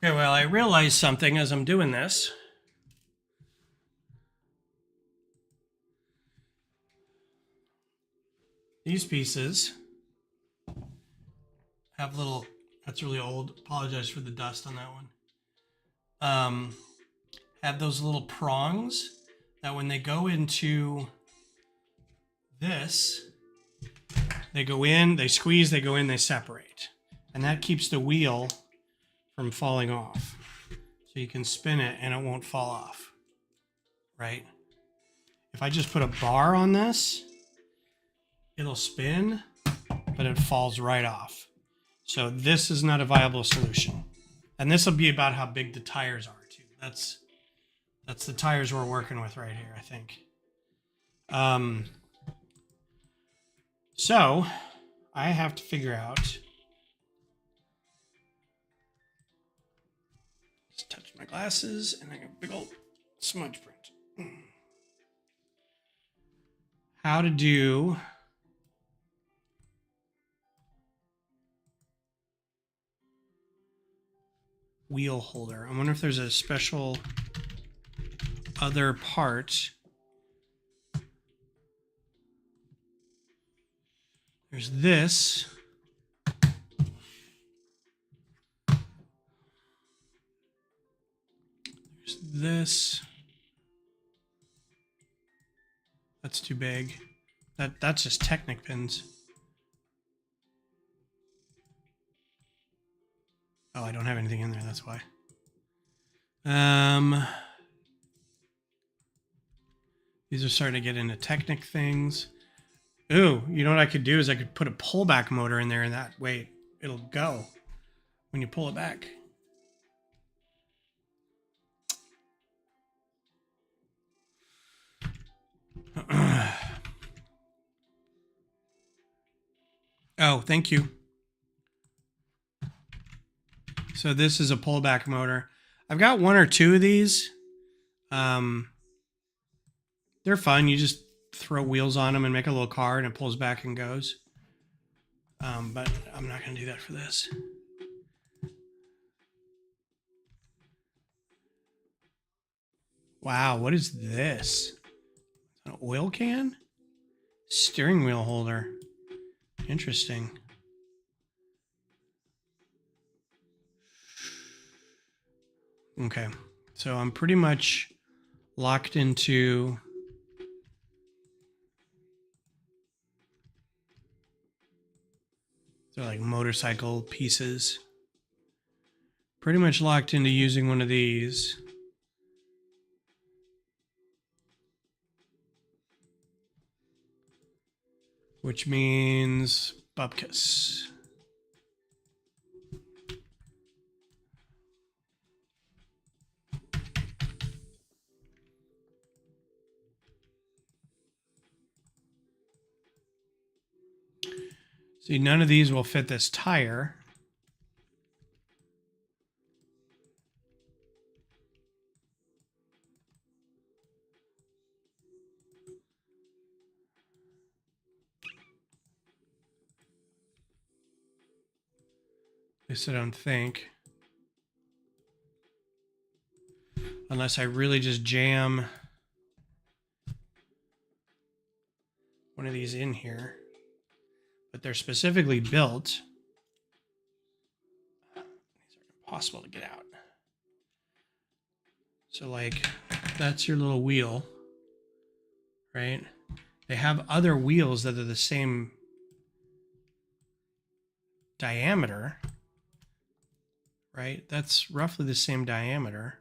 Speaker 1: Okay, well, I realized something as I'm doing this. These pieces have little, that's really old, apologize for the dust on that one. Have those little prongs that when they go into this, they go in, they squeeze, they go in, they separate. And that keeps the wheel from falling off. So you can spin it and it won't fall off, right? If I just put a bar on this, it'll spin, but it falls right off. So this is not a viable solution. And this will be about how big the tires are too. That's the tires we're working with right here, I think. So I have to figure out, just touch my glasses and I got a big old smudge print. How to do wheel holder. I wonder if there's a special other part. There's this. There's this. That's too big. That's just Technic pins. Oh, I don't have anything in there, that's why. These are starting to get into Technic things. Ooh, you know what I could do is I could put a pullback motor in there and that way it'll go when you pull it back. Oh, thank you. So this is a pullback motor. I've got one or two of these. They're fun. You just throw wheels on them and make a little car and it pulls back and goes. But I'm not going to do that for this. Wow, what is this? An oil can? Steering wheel holder. Interesting. Okay, so I'm pretty much locked into they're like motorcycle pieces. Pretty much locked into using one of these. Which means bupkis. See, none of these will fit this tire. At least I don't think. Unless I really just jam one of these in here. But they're specifically built. These are impossible to get out. So like, that's your little wheel, right? They have other wheels that are the same diameter, right? That's roughly the same diameter.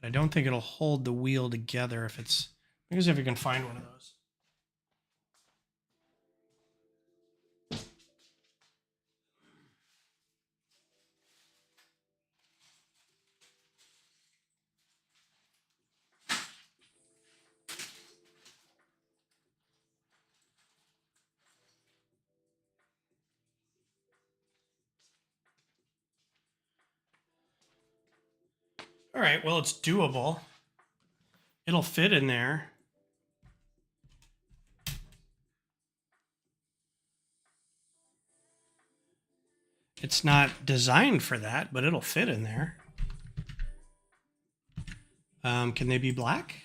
Speaker 1: But I don't think it'll hold the wheel together if it's, because if you can find one of those. All right, well, it's doable. It'll fit in there. It's not designed for that, but it'll fit in there. Can they be black?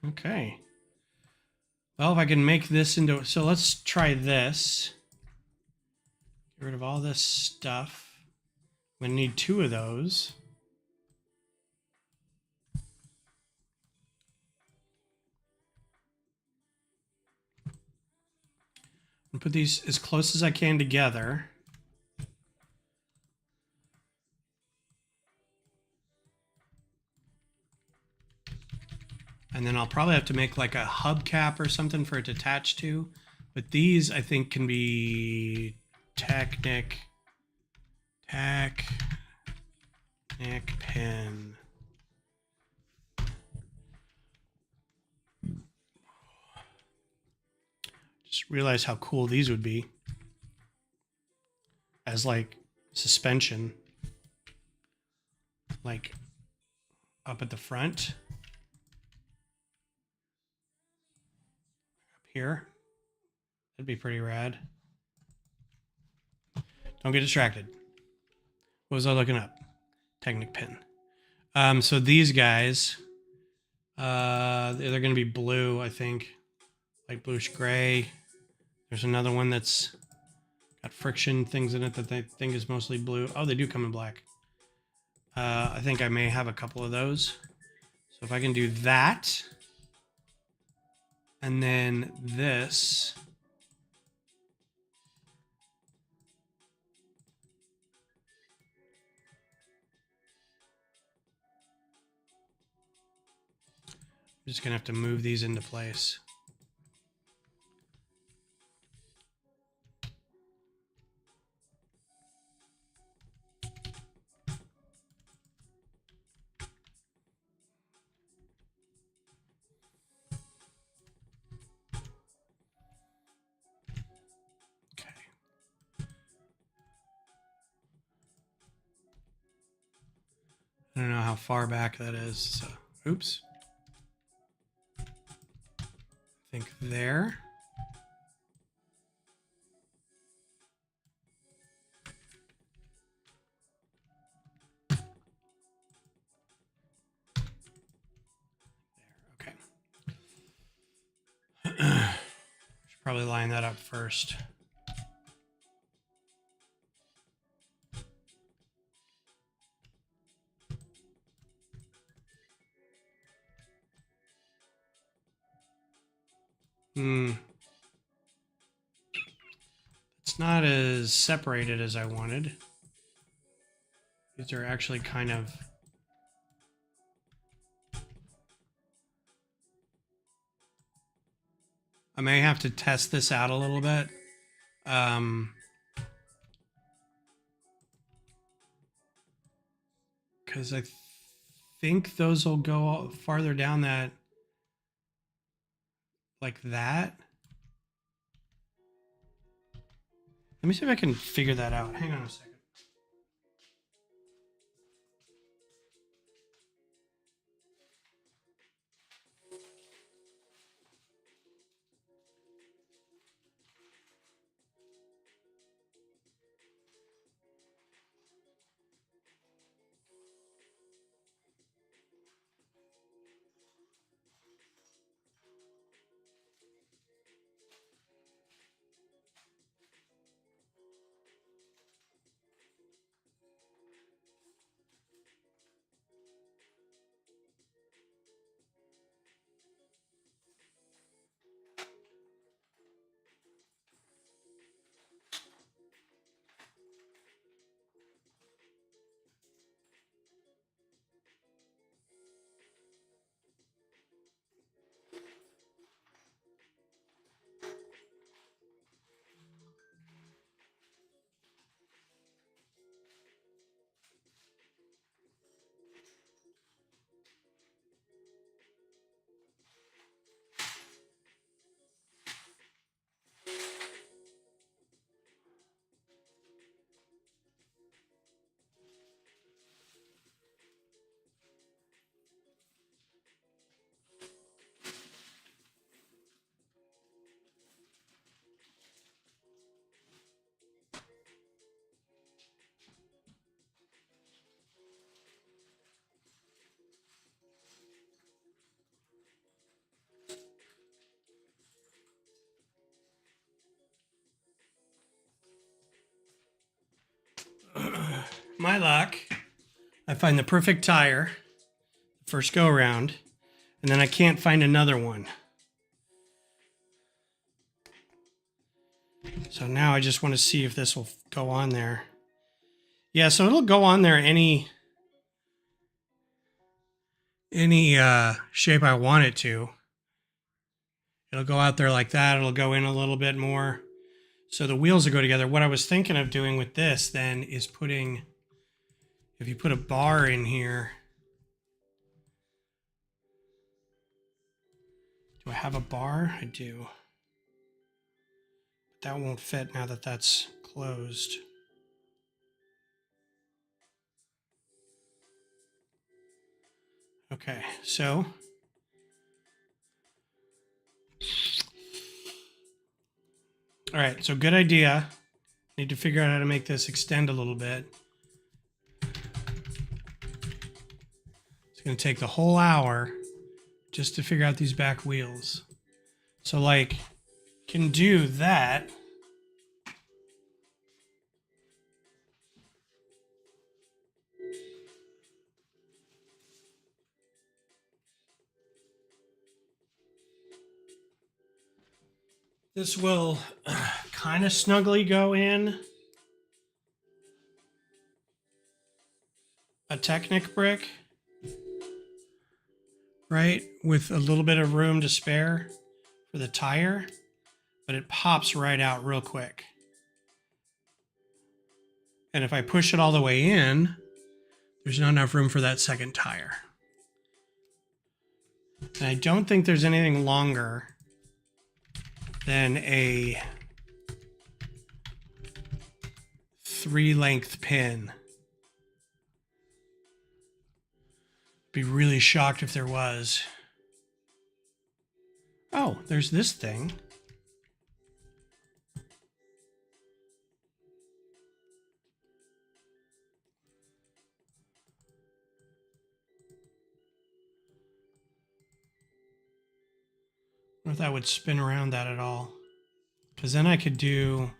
Speaker 1: Okay. Well, if I can make this into... So let's try this. Get rid of all this stuff. I'm going to need 2 of those. And put these as close as I can together. And then I'll probably have to make like a hubcap or something for it to attach to. But these, I think, can be Technic pin. Just realized how cool these would be as like suspension, like up at the front, up here. That'd be pretty rad. Don't get distracted. What was I looking up? Technic pin. So these guys, they're going to be blue, I think, like bluish gray. There's another one that's got friction things in it that they think is mostly blue. Oh, they do come in black. I think I may have a couple of those. So if I can do that, and then this. I'm just going to have to move these into place. I don't know how far back that is. So, oops. I think there. Probably line that up first. It's not as separated as I wanted. These are actually kind of... I may have to test this out a little bit. Because I think those will go farther down that, like that. Let me see if I can figure that out. Hang on a second. My luck, I find the perfect tire, first go around, and then I can't find another one. So now I just want to see if this will go on there. Yeah, so it'll go on there any shape I want it to. It'll go out there like that. It'll go in a little bit more. So the wheels will go together. What I was thinking of doing with this then is putting, if you put a bar in here. Do I have a bar? I do. But that won't fit now that that's closed. Okay, so all right, so good idea. Need to figure out how to make this extend a little bit. It's going to take the whole hour just to figure out these back wheels. So like, can do that. This will kind of snugly go in a Technic brick, right? With a little bit of room to spare for the tire, but it pops right out real quick. And if I push it all the way in, there's not enough room for that second tire. And I don't think there's anything longer than a 3-length pin. Be really shocked if there was. Oh, there's this thing. I wonder if that would spin around that at all. Because then I could do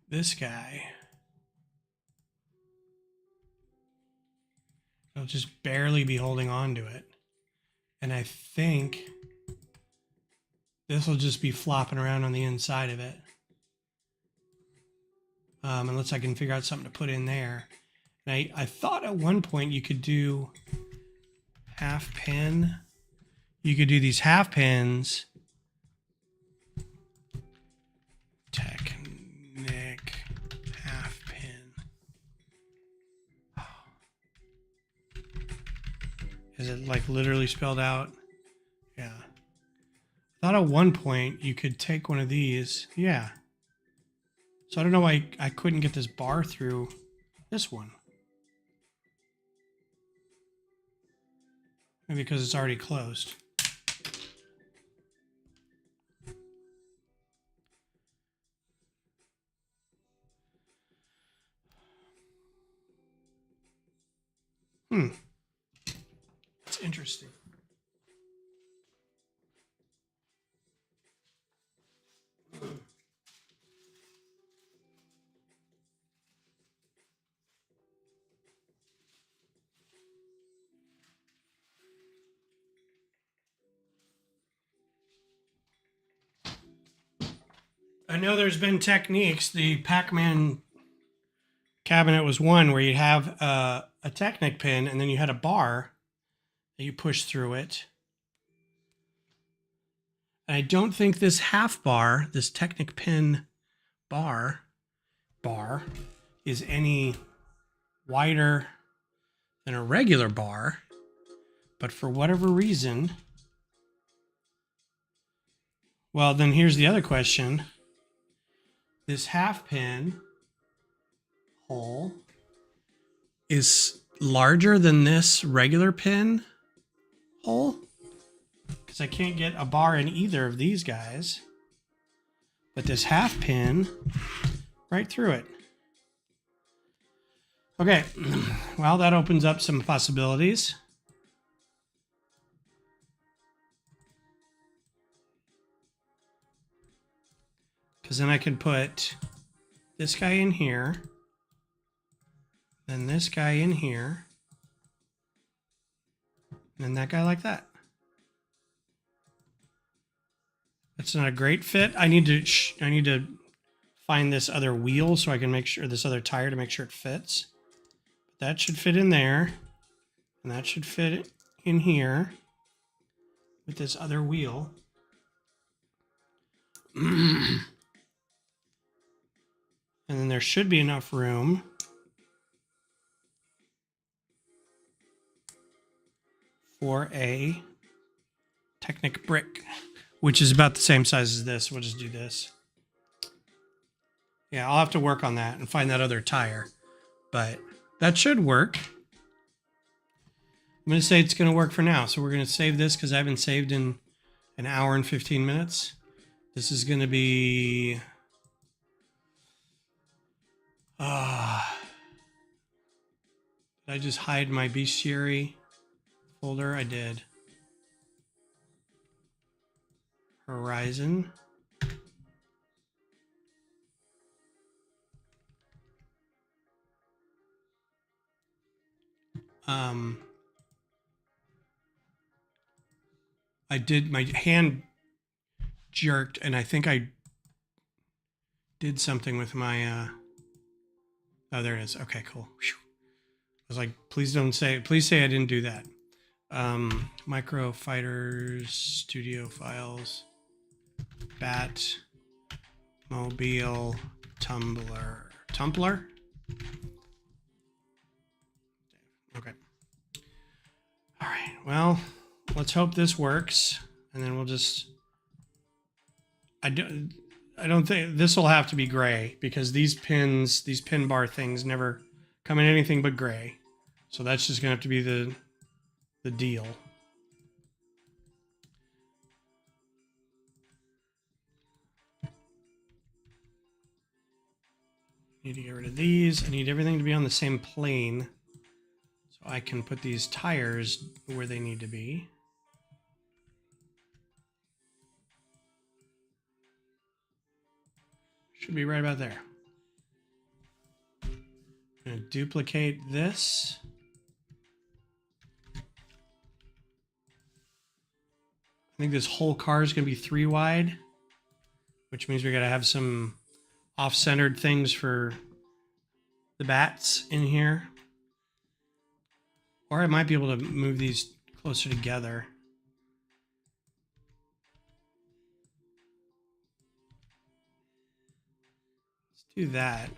Speaker 1: this guy. I'll just barely be holding on to it. And I think this will just be flopping around on the inside of it. Unless I can figure out something to put in there. And I thought at one point you could do half pin. You could do these half pins. Technic half pin. Is it like literally spelled out? Yeah. I thought at one point you could take one of these. Yeah. So I don't know why I couldn't get this bar through this one. Maybe because it's already closed. It's interesting. I know there's been techniques. The Pac-Man cabinet was one where you'd have a Technic pin and then you had a bar that you push through it. And I don't think this half bar, this Technic pin bar is any wider than a regular bar. But for whatever reason, well, then here's the other question. This half pin hole is larger than this regular pin hole because I can't get a bar in either of these guys, but this half pin right through it. Okay, well, that opens up some possibilities. Because then I can put this guy in here, then this guy in here, and then that guy like that. That's not a great fit. I need to find this other wheel so I can make sure, this other tire to make sure it fits. That should fit in there, and that should fit in here with this other wheel. And then there should be enough room for a Technic brick, which is about the same size as this. We'll just do this. Yeah, I'll have to work on that and find that other tire, but that should work. I'm going to say it's going to work for now. So we're going to save this because I haven't saved in an hour and 15 minutes. This is going to be... did I just hide my bestiary folder? I did. Horizon. I did, my hand jerked and I think I did something with my, oh, there it is. Okay, cool. Whew. I was like, please say I didn't do that. MOCrofighter studio files, bat, mobile, Tumbler. Okay. All right. Well, let's hope this works, and then we'll just. I don't think this will have to be gray because these pin bar things never come in anything but gray. So that's just gonna have to be the deal. Need to get rid of these. I need everything to be on the same plane. So So I can put these tires where they need to be. Should be right about there. I'm going to duplicate this. I think this whole car is going to be 3 wide, which means we got to have some off-centered things for the bats in here. Or I might be able to move these closer together. Let's do that.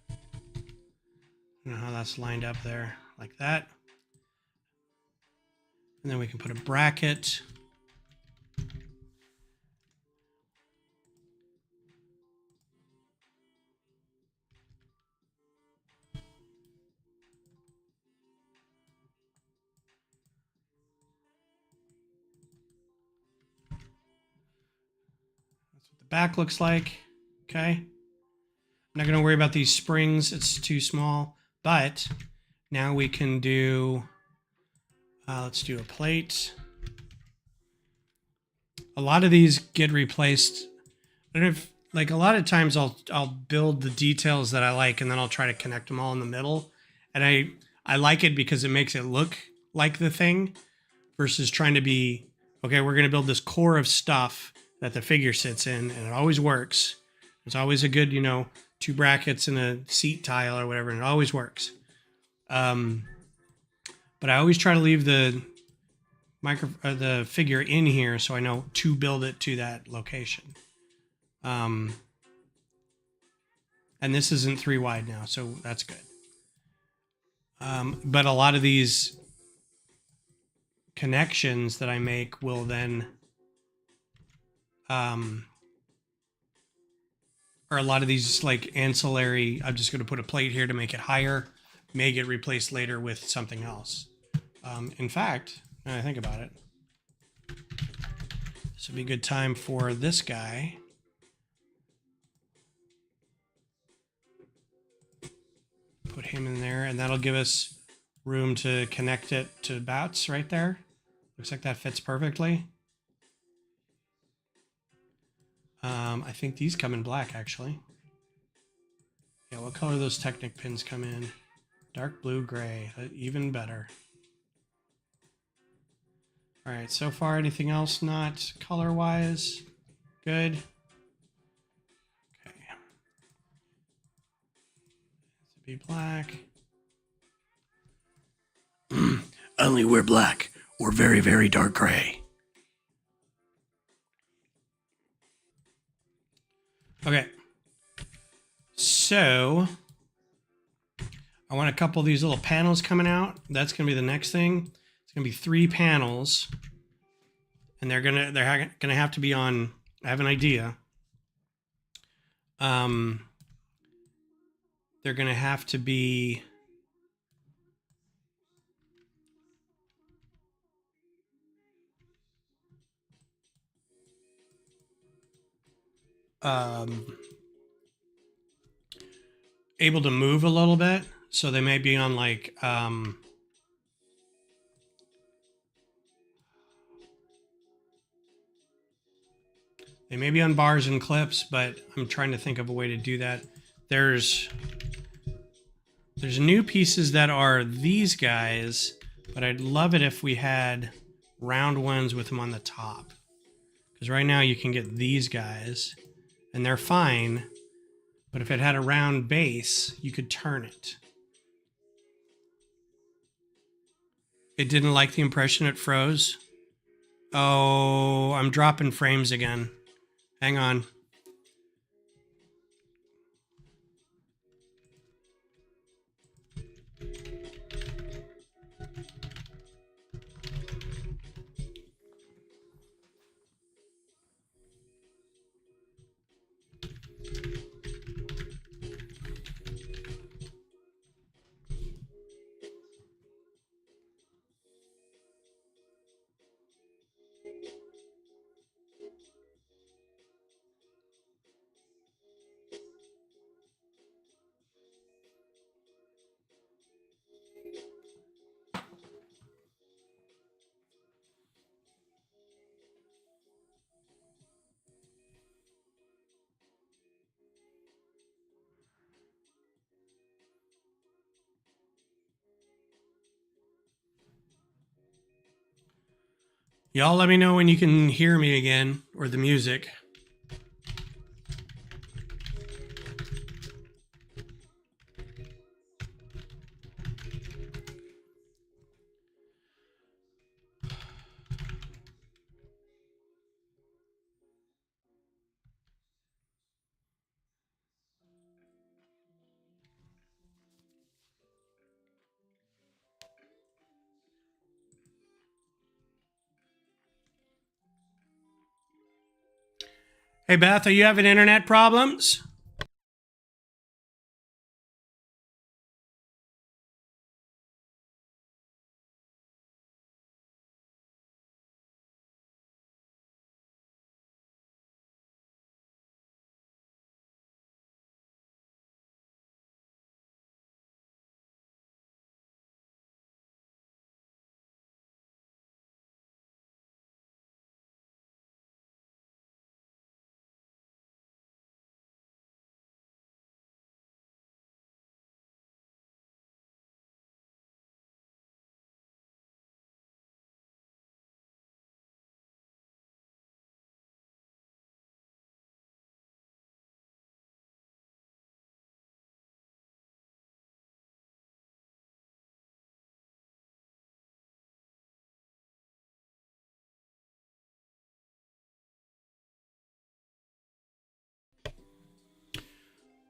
Speaker 1: I don't know how that's lined up there, like that. And then we can put a bracket. That's what the back looks like. Okay. I'm not going to worry about these springs. It's too small. But now we can do, let's do a plate. A lot of these get replaced. I don't know if, like, a lot of times I'll build the details that I like, and then I'll try to connect them all in the middle. And I like it because it makes it look like the thing versus trying to be, okay, we're going to build this core of stuff that the figure sits in, and it always works. It's always a good, 2 brackets and a seat tile or whatever, and it always works. But I always try to leave the figure in here so I know to build it to that location. And this isn't 3 wide now, so that's good. But a lot of these connections that I make will then, or a lot of these like ancillary, I'm just going to put a plate here to make it higher, may get replaced later with something else. In fact, now I think about it, this would be a good time for this guy. Put him in there, and that'll give us room to connect it to bats right there. Looks like that fits perfectly. I think these come in black, actually. Yeah, what color do those Technic pins come in? Dark blue, gray. Even better. All right, so far, anything else not color-wise? Good. Okay. This would be black. Only wear black or very, very dark gray. Okay. So I want a couple of these little panels coming out. That's going to be the next thing. It's going to be 3 panels, and they're gonna have to be on. I have an idea. They're going to have to be able to move a little bit, so they may be on like they may be on bars and clips, but I'm trying to think of a way to do that. There's new pieces that are these guys, but I'd love it if we had round ones with them on the top. Because right now you can get these guys, and they're fine, but if it had a round base, you could turn it. It didn't like the impression, it froze. Oh, I'm dropping frames again. Hang on. Y'all let me know when you can hear me again, or the music. Hey Beth, are you having internet problems?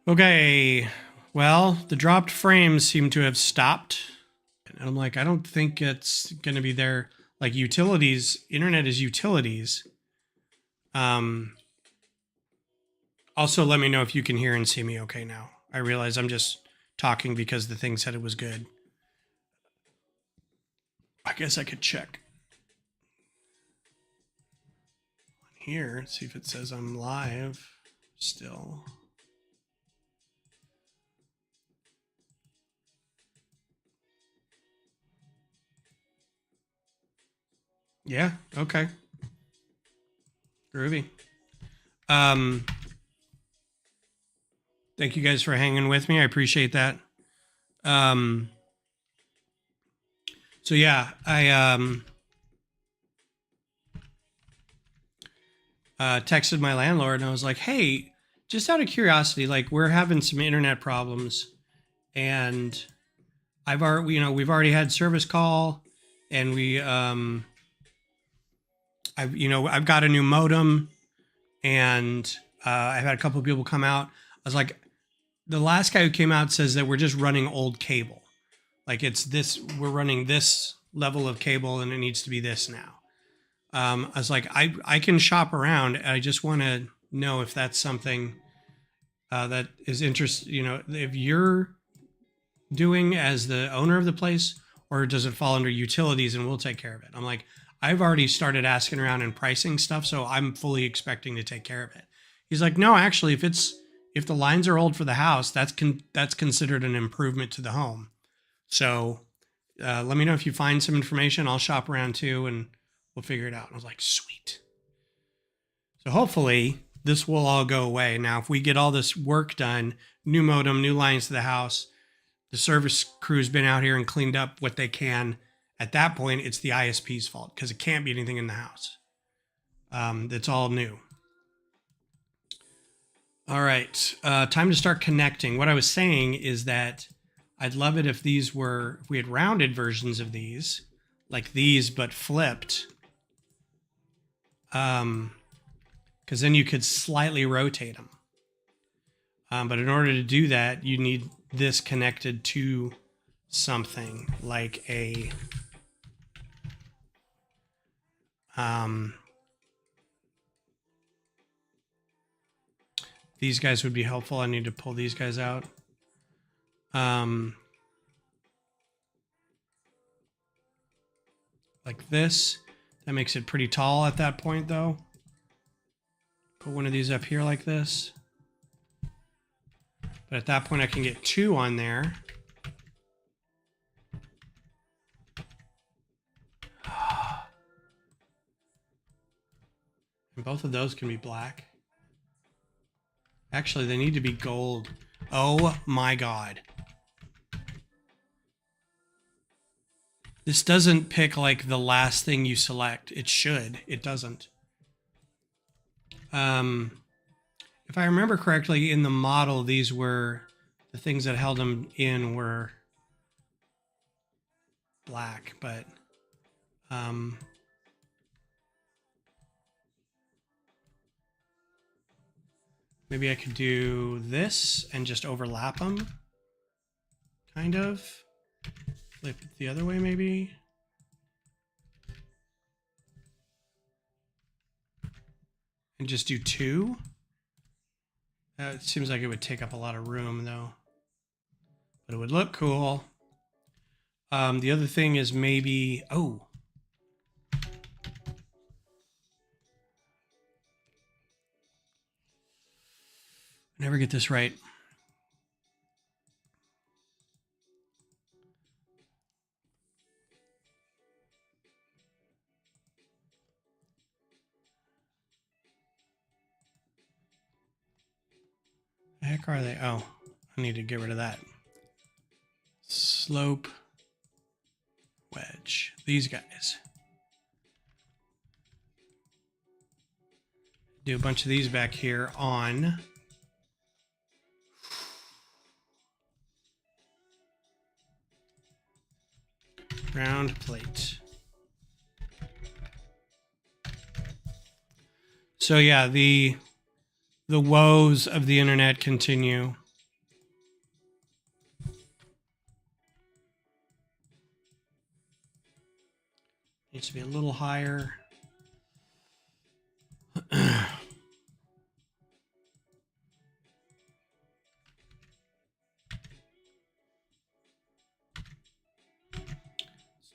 Speaker 1: Okay, well, the dropped frames seem to have stopped. And I'm like, I don't think it's going to be there. Like utilities, internet is utilities. Also, let me know if you can hear and see me okay now. I realize I'm just talking because the thing said it was good. I guess I could check here, see if it says I'm live still. Yeah, okay. Groovy. Thank you guys for hanging with me. I appreciate that. So yeah, I texted my landlord and I was like, hey, just out of curiosity, like we're having some internet problems and we've already had service call and I've got a new modem and I've had a couple of people come out. I was like, the last guy who came out says that we're just running old cable. Like we're running this level of cable and it needs to be this now. I was like, I can shop around. I just want to know if that's something that is if you're doing as the owner of the place, or does it fall under utilities and we'll take care of it? I'm like, I've already started asking around and pricing stuff, so I'm fully expecting to take care of it. He's like, no, actually, if the lines are old for the house, that's considered an improvement to the home. So let me know if you find some information. I'll shop around too, and we'll figure it out. And I was like, sweet. So hopefully this will all go away. Now, if we get all this work done, new modem, new lines to the house, the service crew's been out here and cleaned up what they can. At that point, it's the ISP's fault because it can't be anything in the house. It's all new. All right, time to start connecting. What I was saying is that I'd love it if if we had rounded versions of these, like these, but flipped. Because then you could slightly rotate them. But in order to do that, you need this connected to something like a these guys would be helpful. I need to pull these guys out. Like this. That makes it pretty tall at that point, though. Put one of these up here like this. But at that point, I can get two on there. And both of those can be black. Actually, they need to be gold. Oh my God. This doesn't pick like the last thing you select. It should. It doesn't. If I remember correctly, in the model, these were the things that held them in were black, but maybe I could do this and just overlap them, kind of. Flip it the other way, maybe. And just do two. It seems like it would take up a lot of room, though. But it would look cool. The other thing is maybe... Oh. I never get this right. The heck are they? Oh, I need to get rid of that. Slope. Wedge. These guys. Do a bunch of these back here on... round plate. So yeah, the woes of the internet continue. Needs to be a little higher. Let's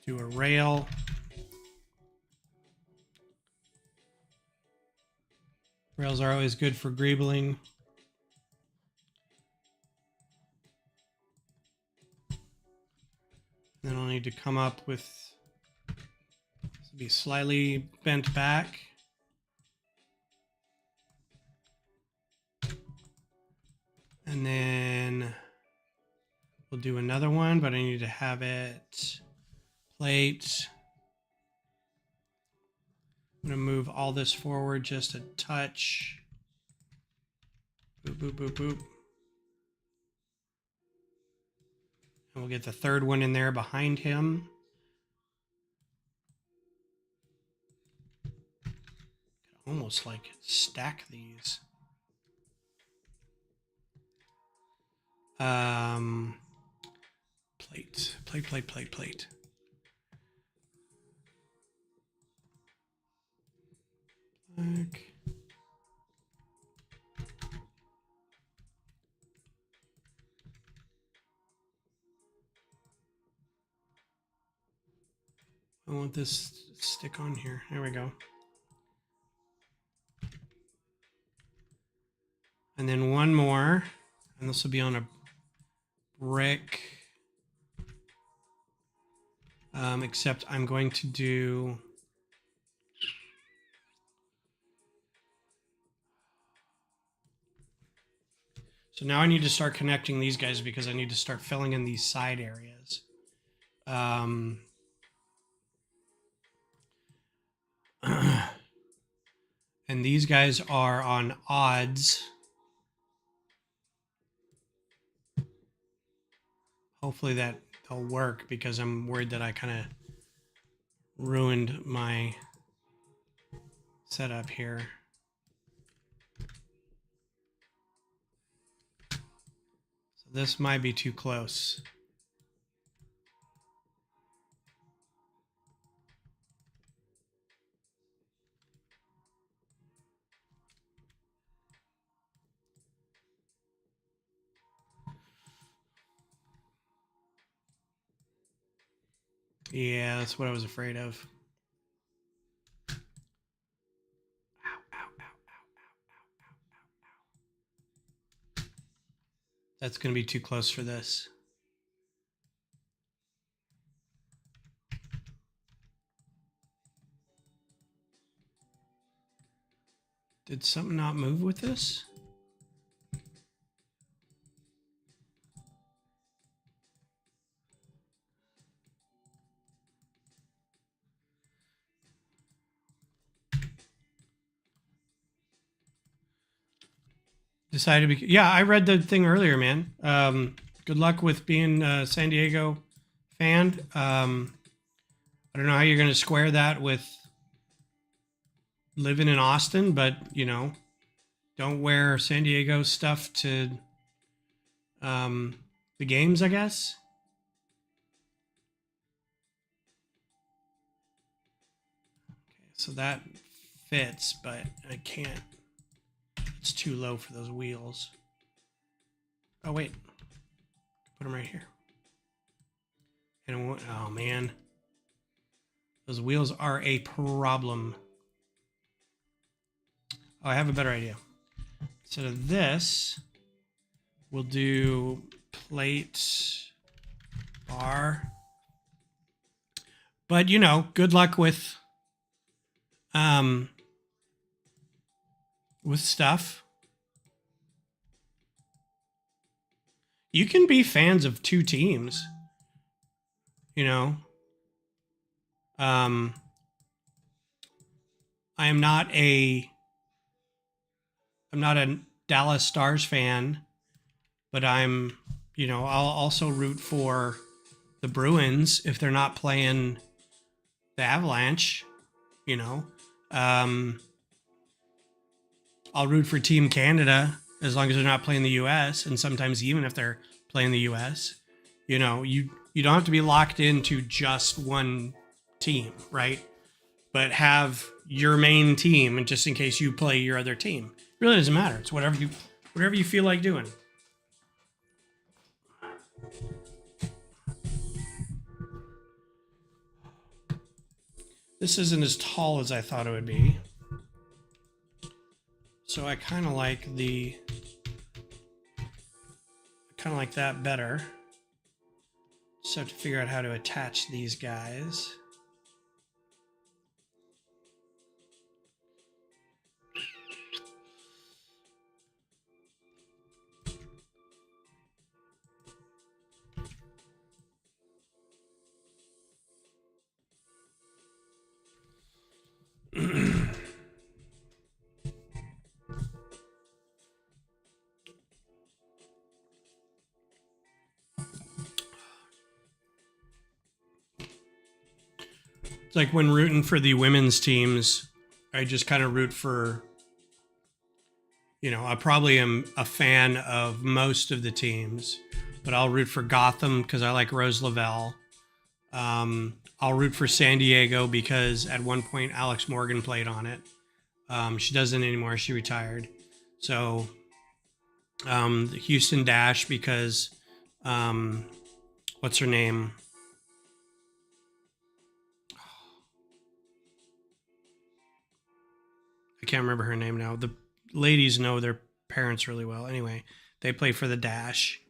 Speaker 1: do a rail. Rails are always good for greebling. Then I'll need to come up with, this will be slightly bent back. And then we'll do another one, but I need to have it plate. I'm going to move all this forward just a touch. Boop, boop, boop, boop. And we'll get the third one in there behind him. Almost like stack these. Plate, plate, plate, plate, plate. Black. I want this to stick on here. There we go. And then one more, and this will be on a brick. Except I'm going to do... So now I need to start connecting these guys because I need to start filling in these side areas. And these guys are on odds. Hopefully that'll work because I'm worried that I kind of ruined my setup here. So this might be too close. Yeah, that's what I was afraid of. Ow, ow, ow, ow, ow, ow, ow, ow. That's going to be too close for this. Did something not move with this? decided to be. Yeah, I read the thing earlier, man. Good luck with being a San Diego fan. I don't know how you're going to square that with living in Austin, but you know, don't wear San Diego stuff to the games, I guess. Okay, so that fits, but I can't. It's too low for those wheels. Oh wait, put them right here. And oh man, those wheels are a problem. Oh, I have a better idea. Instead of this, we'll do plate bar. But you know, good luck with stuff. You can be fans of two teams. You know. I am not a Dallas Stars fan, but I'm, you know, I'll also root for the Bruins if they're not playing the Avalanche, you know. I'll root for Team Canada as long as they're not playing the US, and sometimes even if they're playing the US. You know, you don't have to be locked into just one team, right? But have your main team, and just in case you play your other team. It really doesn't matter. It's whatever you feel like doing. This isn't as tall as I thought it would be. So I kind of like that better. Just have to figure out how to attach these guys. It's like when rooting for the women's teams, I just kind of root for, you know, I probably am a fan of most of the teams, but I'll root for Gotham because I like Rose Lavelle. I'll root for San Diego because at one point Alex Morgan played on it. She doesn't anymore. She retired. So the Houston Dash because what's her name? I can't remember her name now. The ladies know their parents really well. Anyway, they play for the Dash.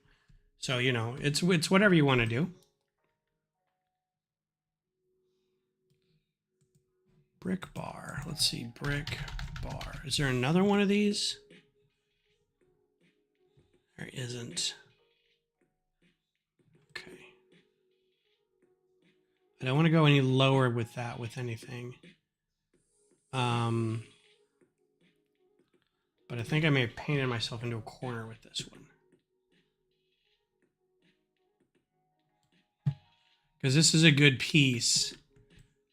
Speaker 1: So, you know, it's whatever you want to do. Brick bar. Let's see. Brick bar. Is there another one of these? There isn't. Okay. I don't want to go any lower with that with anything. But I think I may have painted myself into a corner with this one. Because this is a good piece.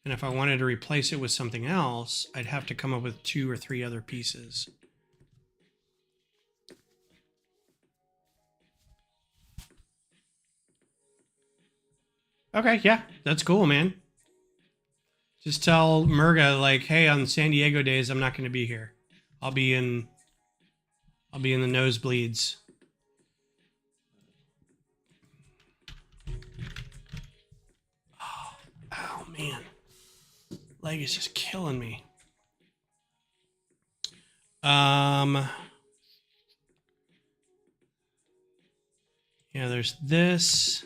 Speaker 1: And if I wanted to replace it with something else, I'd have to come up with 2 or 3 other pieces. Okay, yeah, that's cool, man. Just tell Murga, like, hey, on San Diego days, I'm not going to be here. I'll be in the nosebleeds. Oh, man. Leg is just killing me. Yeah, there's this.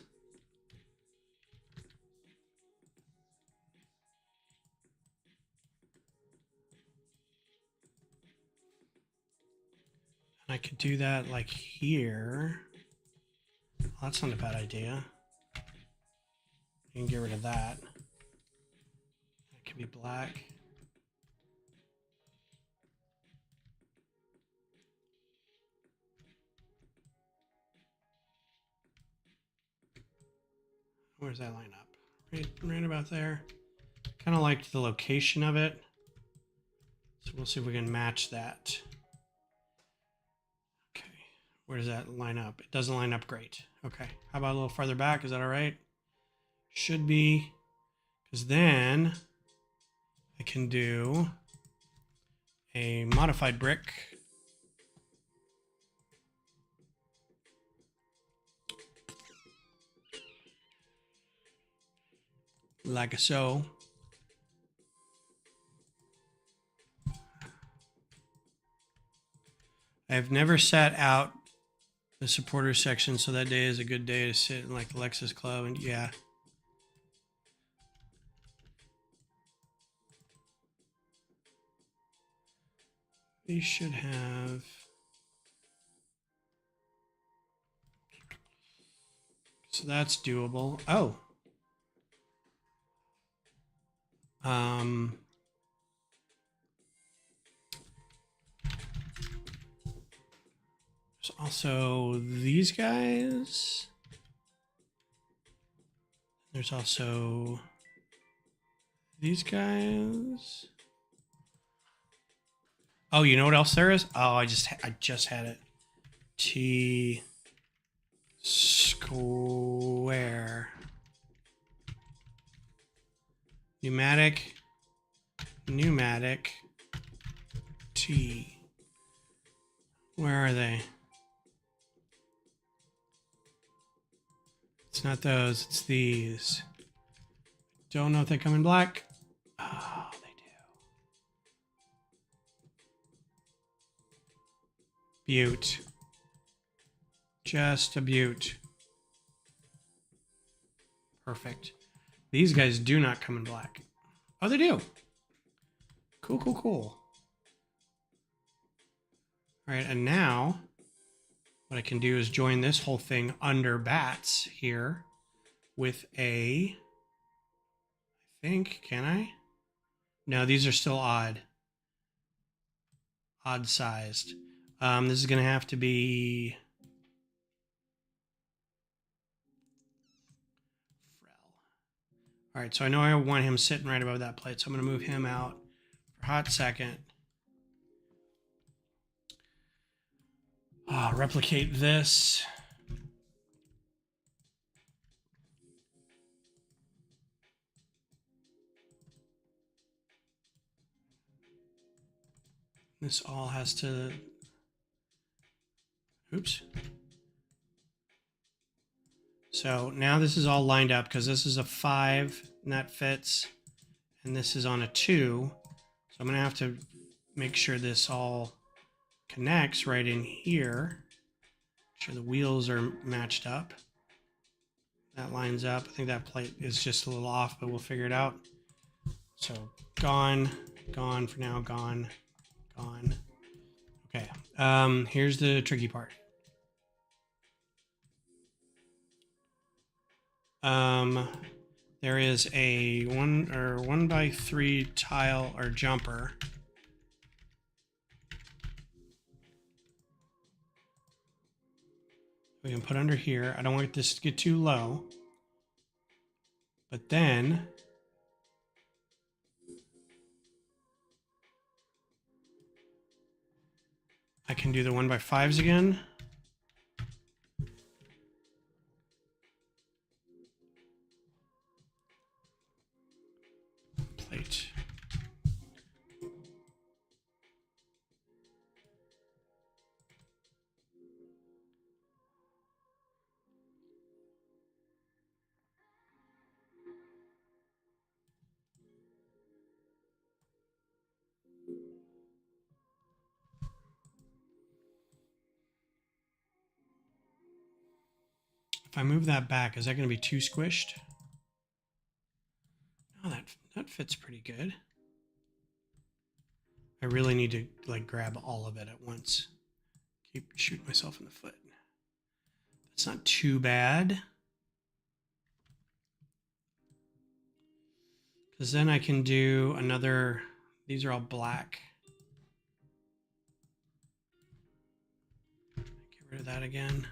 Speaker 1: I could do that like here. Well, that's not a bad idea. You can get rid of that. That could be black. Where does that line up? Right about there. Kind of liked the location of it. So we'll see if we can match that. Okay. Where does that line up? It doesn't line up great. Okay. How about a little farther back? Is that all right? Should be. Because then I can do a modified brick. Like so. I've never sat out the supporter section, so that day is a good day to sit in like the Lexus Club, and yeah. These should have. So that's doable. Oh. There's also these guys. There's also these guys. Oh, you know what else there is? Oh, I just had it. T square. Pneumatic. T. Where are they? It's not those, it's these. Don't know if they come in black. Oh, they do. Beaut. Just a beaut. Perfect. These guys do not come in black. Oh, they do. Cool, cool, cool. All right, and now what I can do is join this whole thing under bats here with a, I think, can I? No, these are still odd. Odd sized. This is going to have to be All right, so I know I want him sitting right above that plate, so I'm going to move him out for a hot second. Replicate this. This all has to... Oops. So now this is all lined up because this is a 5 and that fits. And this is on a 2. So I'm going to have to make sure this all connects right in here. Make sure the wheels are matched up. That lines up. I think that plate is just a little off, but we'll figure it out. So gone, gone for now, gone, gone. Okay, here's the tricky part. There is a 1x3 tile or jumper. We can put under here. I don't want this to get too low. But then I can do the 1x5s again. Plate. If I move that back, is that going to be too squished? Oh, that fits pretty good. I really need to like grab all of it at once. Keep shooting myself in the foot. That's not too bad. Because then I can do another, these are all black. Get rid of that again.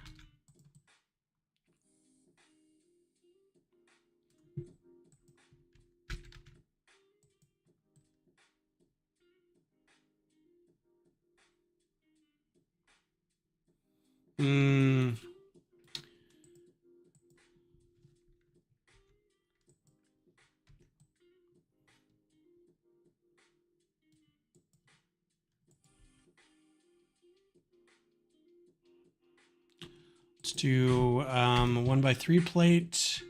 Speaker 1: Let's do 1x3 plate.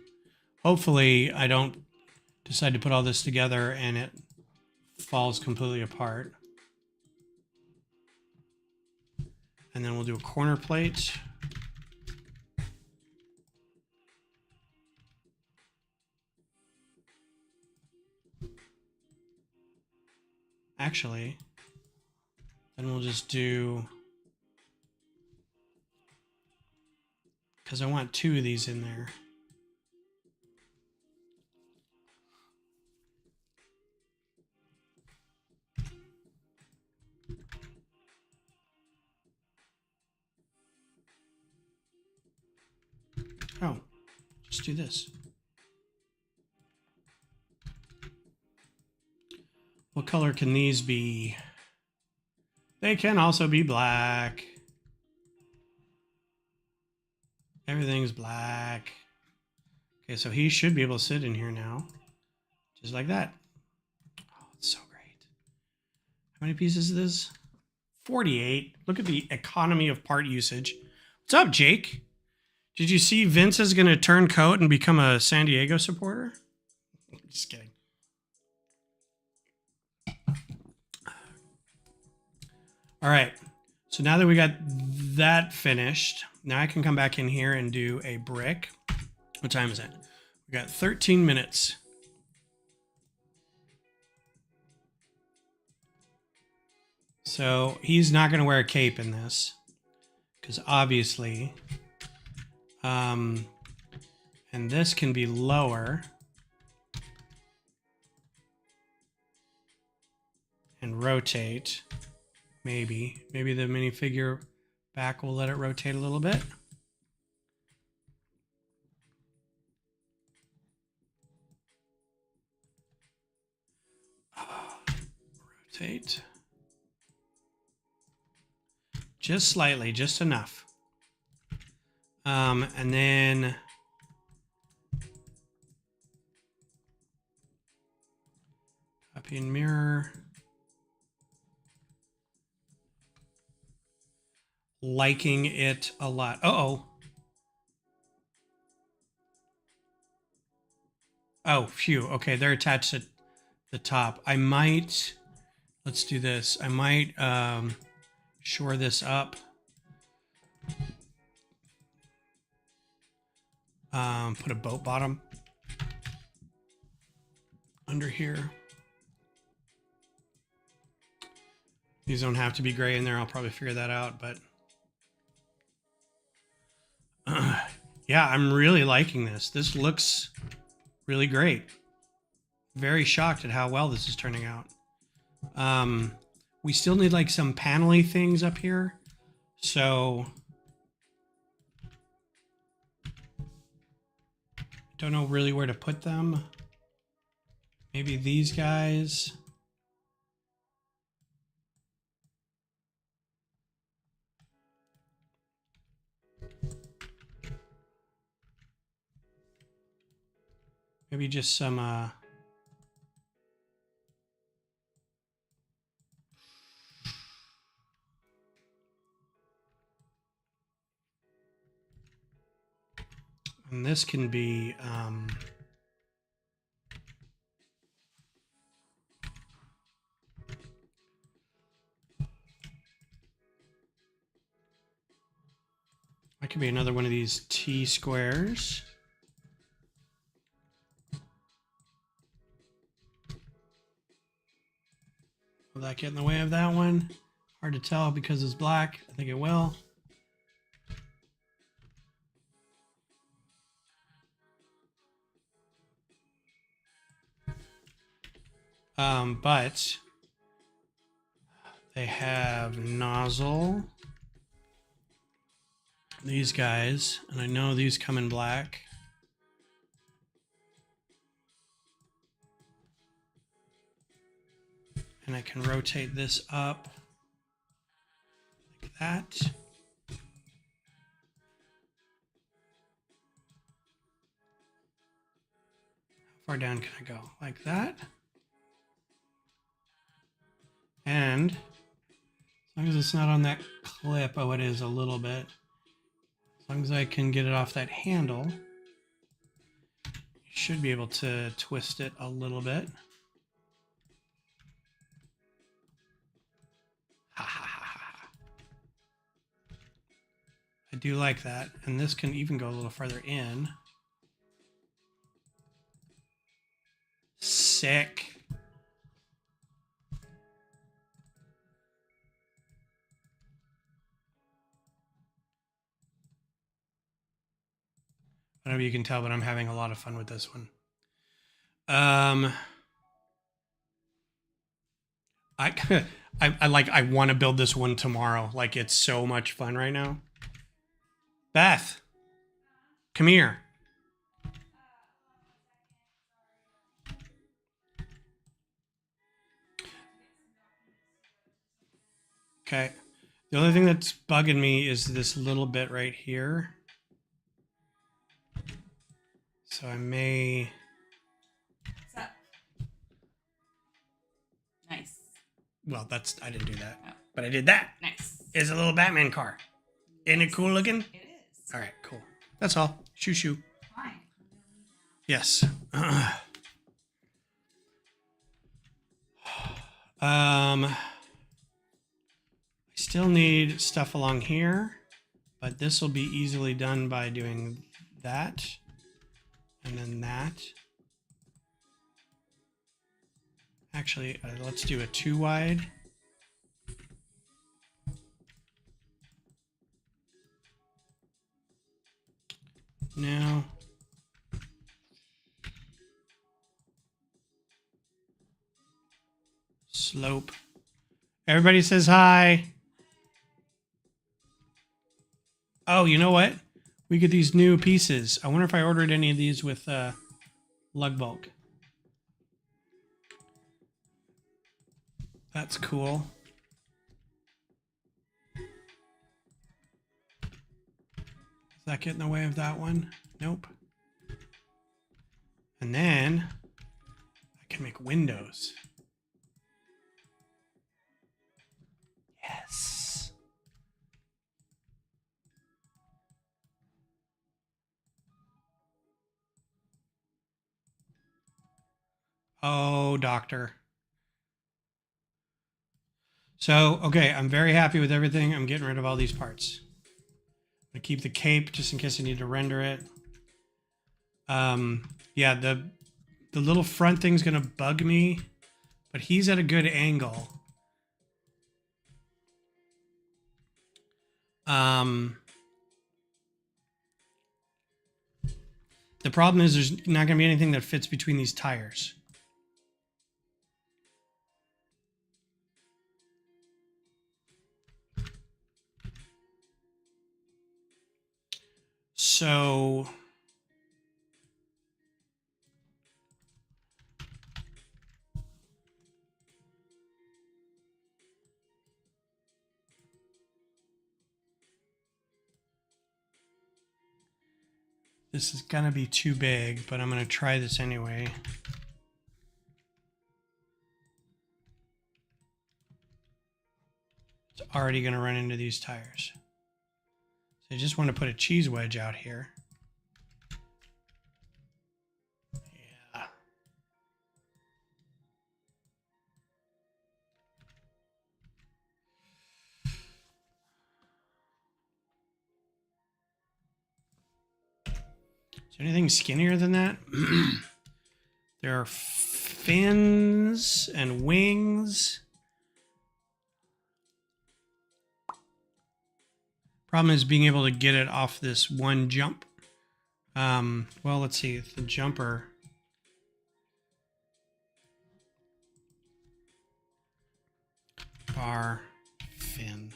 Speaker 1: Hopefully I don't decide to put all this together and it falls completely apart. And then we'll do a corner plate. Actually, then we'll just do, because I want 2 of these in there. Oh, just do this. What color can these be? They can also be black. Everything's black. Okay, so he should be able to sit in here now. Just like that. Oh, it's so great. How many pieces is this? 48. Look at the economy of part usage. What's up, Jake? Did you see Vince is going to turn coat and become a San Diego supporter? Just kidding. All right. So now that we got that finished, now I can come back in here and do a brick. What time is it? We got 13 minutes. So he's not going to wear a cape in this because obviously, and this can be lower and rotate. Maybe the minifigure back will let it rotate a little bit. Rotate. Just slightly, just enough. And then copy and mirror. Liking it a lot. Uh-oh. Oh, phew. Okay, they're attached to the top. I might, let's do this. I might shore this up. Put a boat bottom under here. These don't have to be gray in there. I'll probably figure that out, but yeah, I'm really liking this. This looks really great. Very shocked at how well this is turning out. We still need like some panel-y things up here. So don't know really where to put them. Maybe these guys. Maybe just some and this can be that could be another one of these T squares. Will that get in the way of that one? Hard to tell because it's black. I think it will. But they have nozzle. These guys, and I know these come in black. And I can rotate this up like that. How far down can I go? Like that. And as long as it's not on that clip, oh, it is a little bit. As long as I can get it off that handle, you should be able to twist it a little bit. Ha ha ha ha. I do like that. And this can even go a little further in. Sick. I don't know if you can tell, but I'm having a lot of fun with this one. I want to build this one tomorrow. Like, it's so much fun right now. Beth, come here. Okay. The only thing that's bugging me is this little bit right here. So I may...
Speaker 2: What's up? Nice.
Speaker 1: Well, that's... I didn't do that.
Speaker 2: Oh.
Speaker 1: But I did that.
Speaker 2: Nice.
Speaker 1: It's a little Batman car. Isn't it cool looking?
Speaker 2: It is.
Speaker 1: All right, cool. That's all. Shoo shoo.
Speaker 2: Fine.
Speaker 1: Yes. I still need stuff along here, but this will be easily done by doing that and then that. Actually, let's do a 2 wide. Now, slope. Everybody says hi. Oh, you know what? We get these new pieces. I wonder if I ordered any of these with lug bulk. That's cool. Does that get in the way of that one? Nope. And then I can make windows. Yes. Oh, doctor. So, okay, I'm very happy with everything. I'm getting rid of all these parts. I'm gonna keep the cape just in case I need to render it. Yeah, the little front thing's gonna bug me, but he's at a good angle. The problem is there's not gonna be anything that fits between these tires. So this is gonna be too big, but I'm gonna try this anyway. It's already gonna run into these tires. So I just want to put a cheese wedge out here. Yeah. Is there anything skinnier than that? There are fins and wings. Problem is being able to get it off this one jump. Well, let's see. The jumper. Bar fin.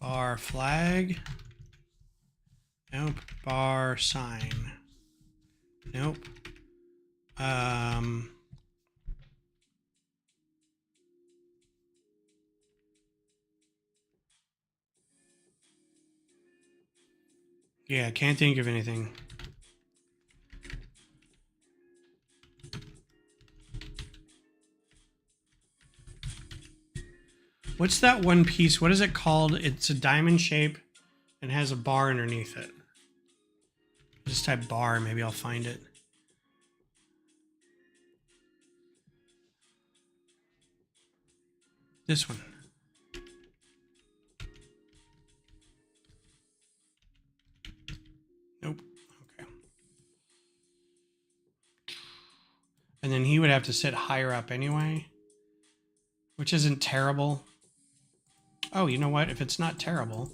Speaker 1: Bar flag. Nope. Bar sign. Nope. Yeah, can't think of anything. What's that one piece? What is it called? It's a diamond shape and has a bar underneath it. Just type bar, maybe I'll find it. This one. Nope. Okay. And then he would have to sit higher up anyway, which isn't terrible. Oh, you know what? If it's not terrible.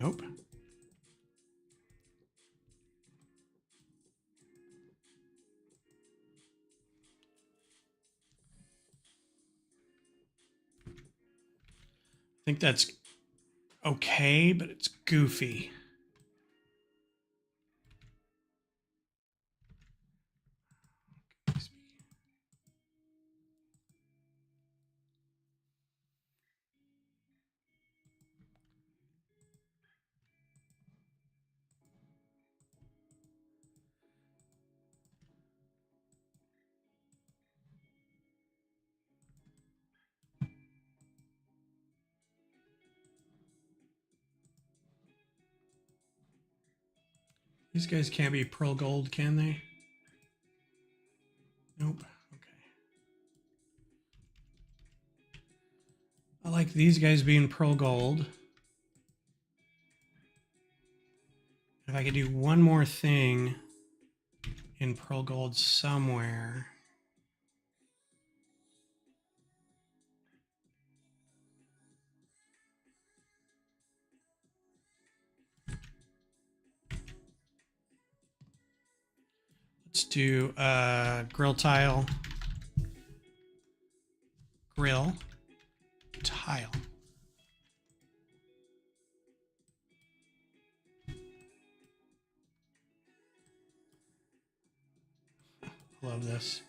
Speaker 1: Nope. I think that's okay, but it's goofy. These guys can't be pearl gold, can they? Nope. Okay. I like these guys being pearl gold. If I could do one more thing in pearl gold somewhere. Let's do grill tile. Grill tile. Love this.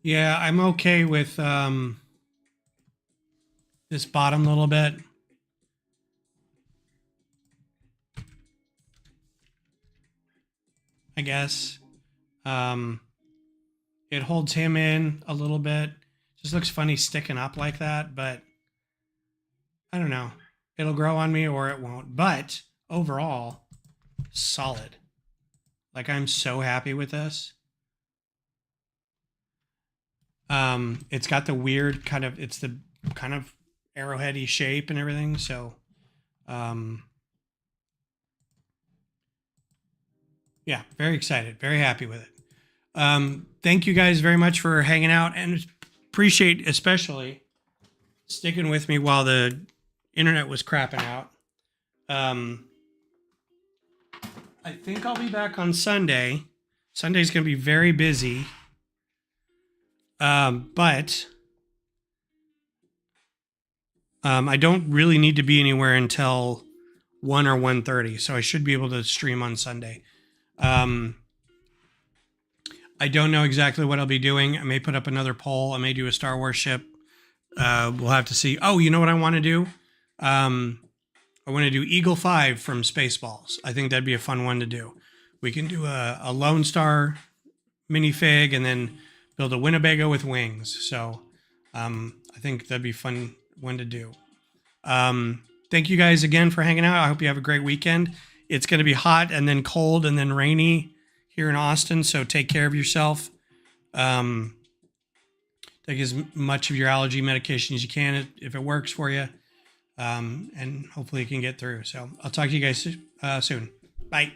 Speaker 1: Yeah, I'm okay with this bottom little bit. I guess. It holds him in a little bit. Just looks funny sticking up like that, but I don't know. It'll grow on me or it won't. But overall, solid. Like, I'm so happy with this. It's got the weird kind of, it's the kind of arrowheady shape and everything. So, yeah, very excited, very happy with it. Thank you guys very much for hanging out, and appreciate especially sticking with me while the internet was crapping out. I think I'll be back on Sunday. Sunday's going to be very busy. But I don't really need to be anywhere until 1 or 1:30, so I should be able to stream on Sunday. I don't know exactly what I'll be doing. I may put up another poll. I may do a Star Wars ship. We'll have to see. Oh, you know what I want to do? I want to do Eagle 5 from Spaceballs. I think that'd be a fun one to do. We can do a Lone Star minifig and then build a Winnebago with wings. So I think that'd be a fun one to do. Thank you guys again for hanging out. I hope you have a great weekend. It's going to be hot and then cold and then rainy here in Austin. So take care of yourself. Take as much of your allergy medication as you can if it works for you. And hopefully you can get through. So I'll talk to you guys soon. Bye.